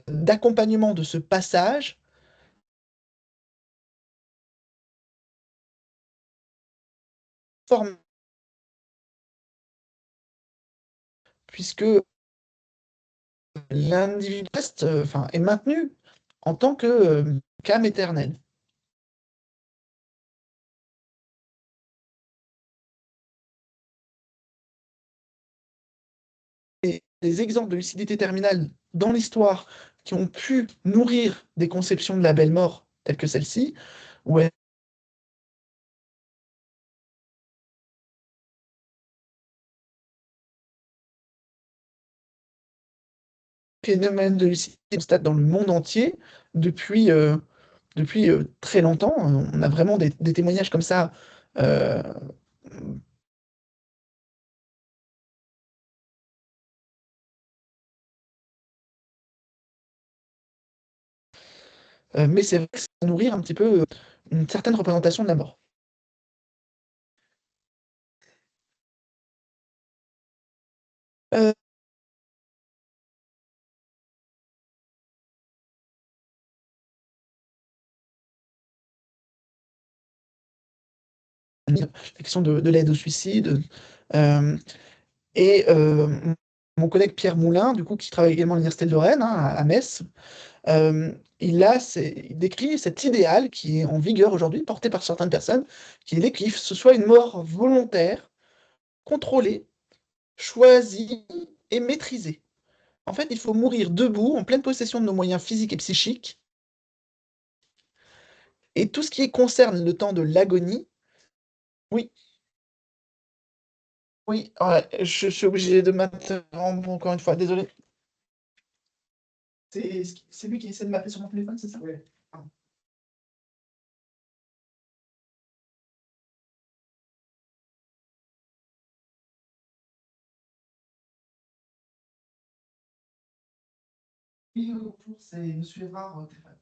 d'accompagnement de ce passage, puisque l'individu reste, enfin, est maintenu en tant que qu'âme éternelle. Et des exemples de lucidité terminale dans l'histoire qui ont pu nourrir des conceptions de la belle mort telles que celle-ci, où un phénomène de lucidité constate dans le monde entier depuis, depuis très longtemps. On a vraiment des témoignages comme ça. euh, mais c'est vrai que ça va nourrir un petit peu une certaine représentation de la mort. Euh, la question de l'aide au suicide. Euh, et mon collègue Pierre Moulin, du coup, qui travaille également à l'Université de Lorraine, hein, à Metz, euh, il décrit cet idéal qui est en vigueur aujourd'hui, porté par certaines personnes, qui est que ce soit une mort volontaire, contrôlée, choisie et maîtrisée. En fait, il faut mourir debout, en pleine possession de nos moyens physiques et psychiques, et tout ce qui concerne le temps de l'agonie, oui, oui, ouais, je suis obligé de m'interrompre encore une fois, désolé. C'est lui qui essaie de m'appeler sur mon téléphone, c'est ça? Oui. Oui, bonjour, c'est Monsieur Évrard au téléphone.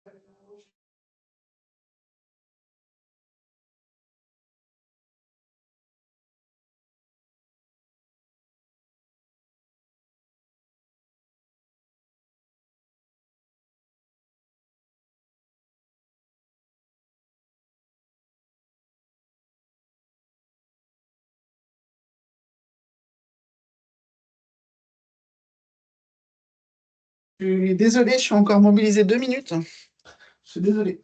Je suis désolée, je suis encore mobilisée 2 minutes. Je suis désolée.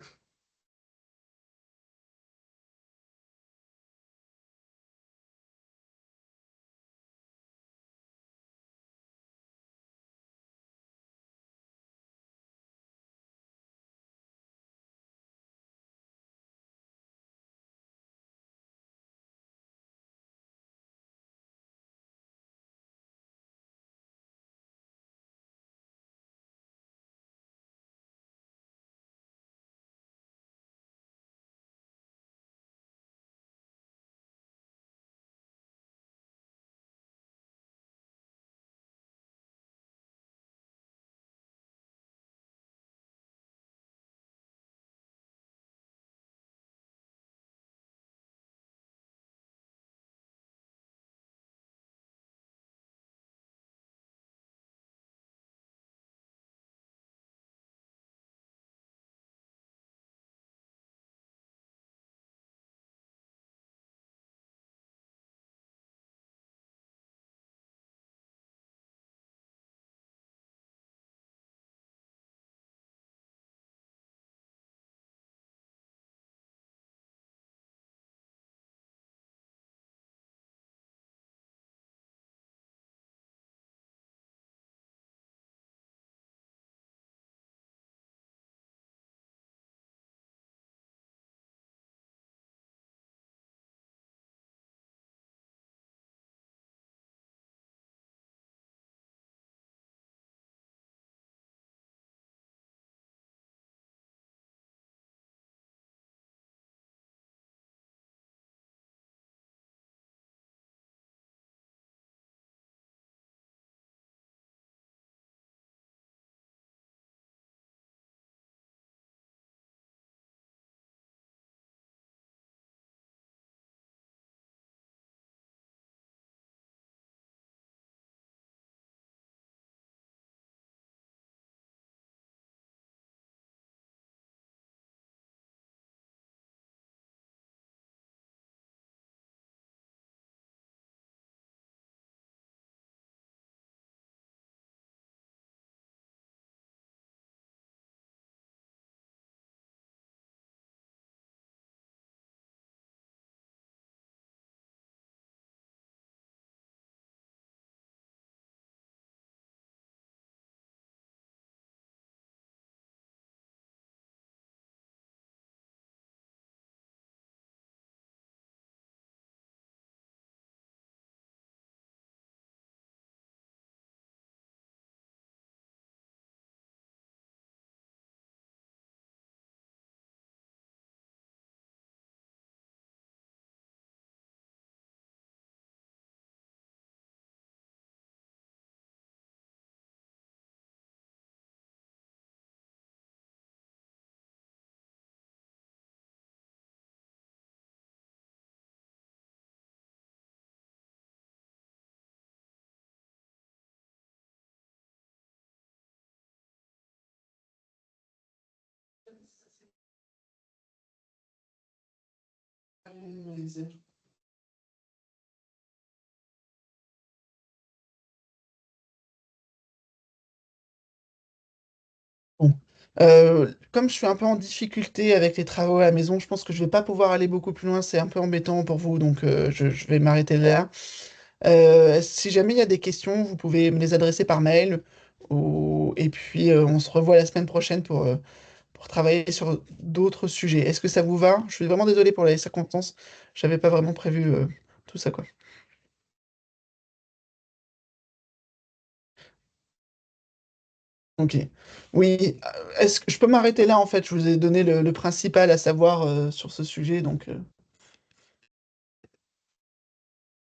Bon. Comme je suis un peu en difficulté avec les travaux à la maison, je pense que je vais pas pouvoir aller beaucoup plus loin. C'est un peu embêtant pour vous, donc je vais m'arrêter là. Si jamais il y a des questions, vous pouvez me les adresser par mail. Et puis, on se revoit la semaine prochaine pour travailler sur d'autres sujets. Est-ce que ça vous va? Je suis vraiment désolé pour les circonstances. J'avais pas vraiment prévu tout ça, quoi. Ok. Oui, est-ce que je peux m'arrêter là en fait? Je vous ai donné le principal à savoir sur ce sujet, donc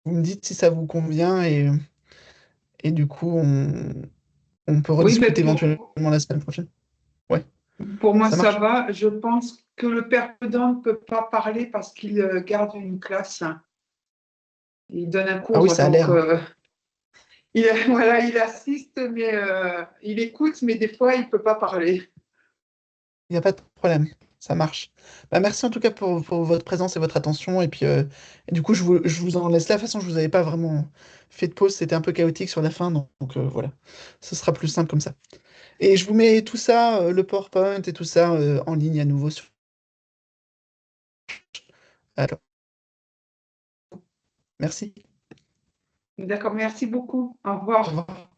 vous me dites si ça vous convient et du coup on peut Oui, mais rediscuter éventuellement la semaine prochaine. Ouais. Pour moi, Ça ça marche? va. Je pense que le père prudent ne peut pas parler parce qu'il garde une classe. Il donne un Ah oui, cours, ça a donc l'air, hein. voilà, il assiste, mais il écoute, mais des fois, il ne peut pas parler. Il n'y a pas de problème, ça marche. Bah, merci en tout cas pour votre présence et votre attention. Et puis, et du coup, je vous en laisse là. De toute façon, je vous avais pas vraiment fait de pause. C'était un peu chaotique sur la fin. Donc, voilà, ce sera plus simple comme ça. Et je vous mets tout ça, le PowerPoint et tout ça, en ligne à nouveau sur. Alors, merci. D'accord, merci beaucoup. Au Au revoir. revoir.